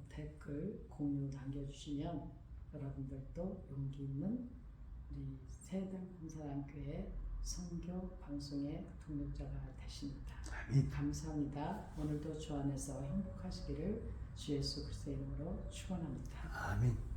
댓글, 공유 남겨주시면 여러분들도 용기 있는 우리 새해들 꿈사랑교회 선교 방송의 동력자가 되십니다. 아멘. 감사합니다. 오늘도 주 안에서 행복하시기를 주 예수 그리스도의 이름으로 축원합니다. 아멘.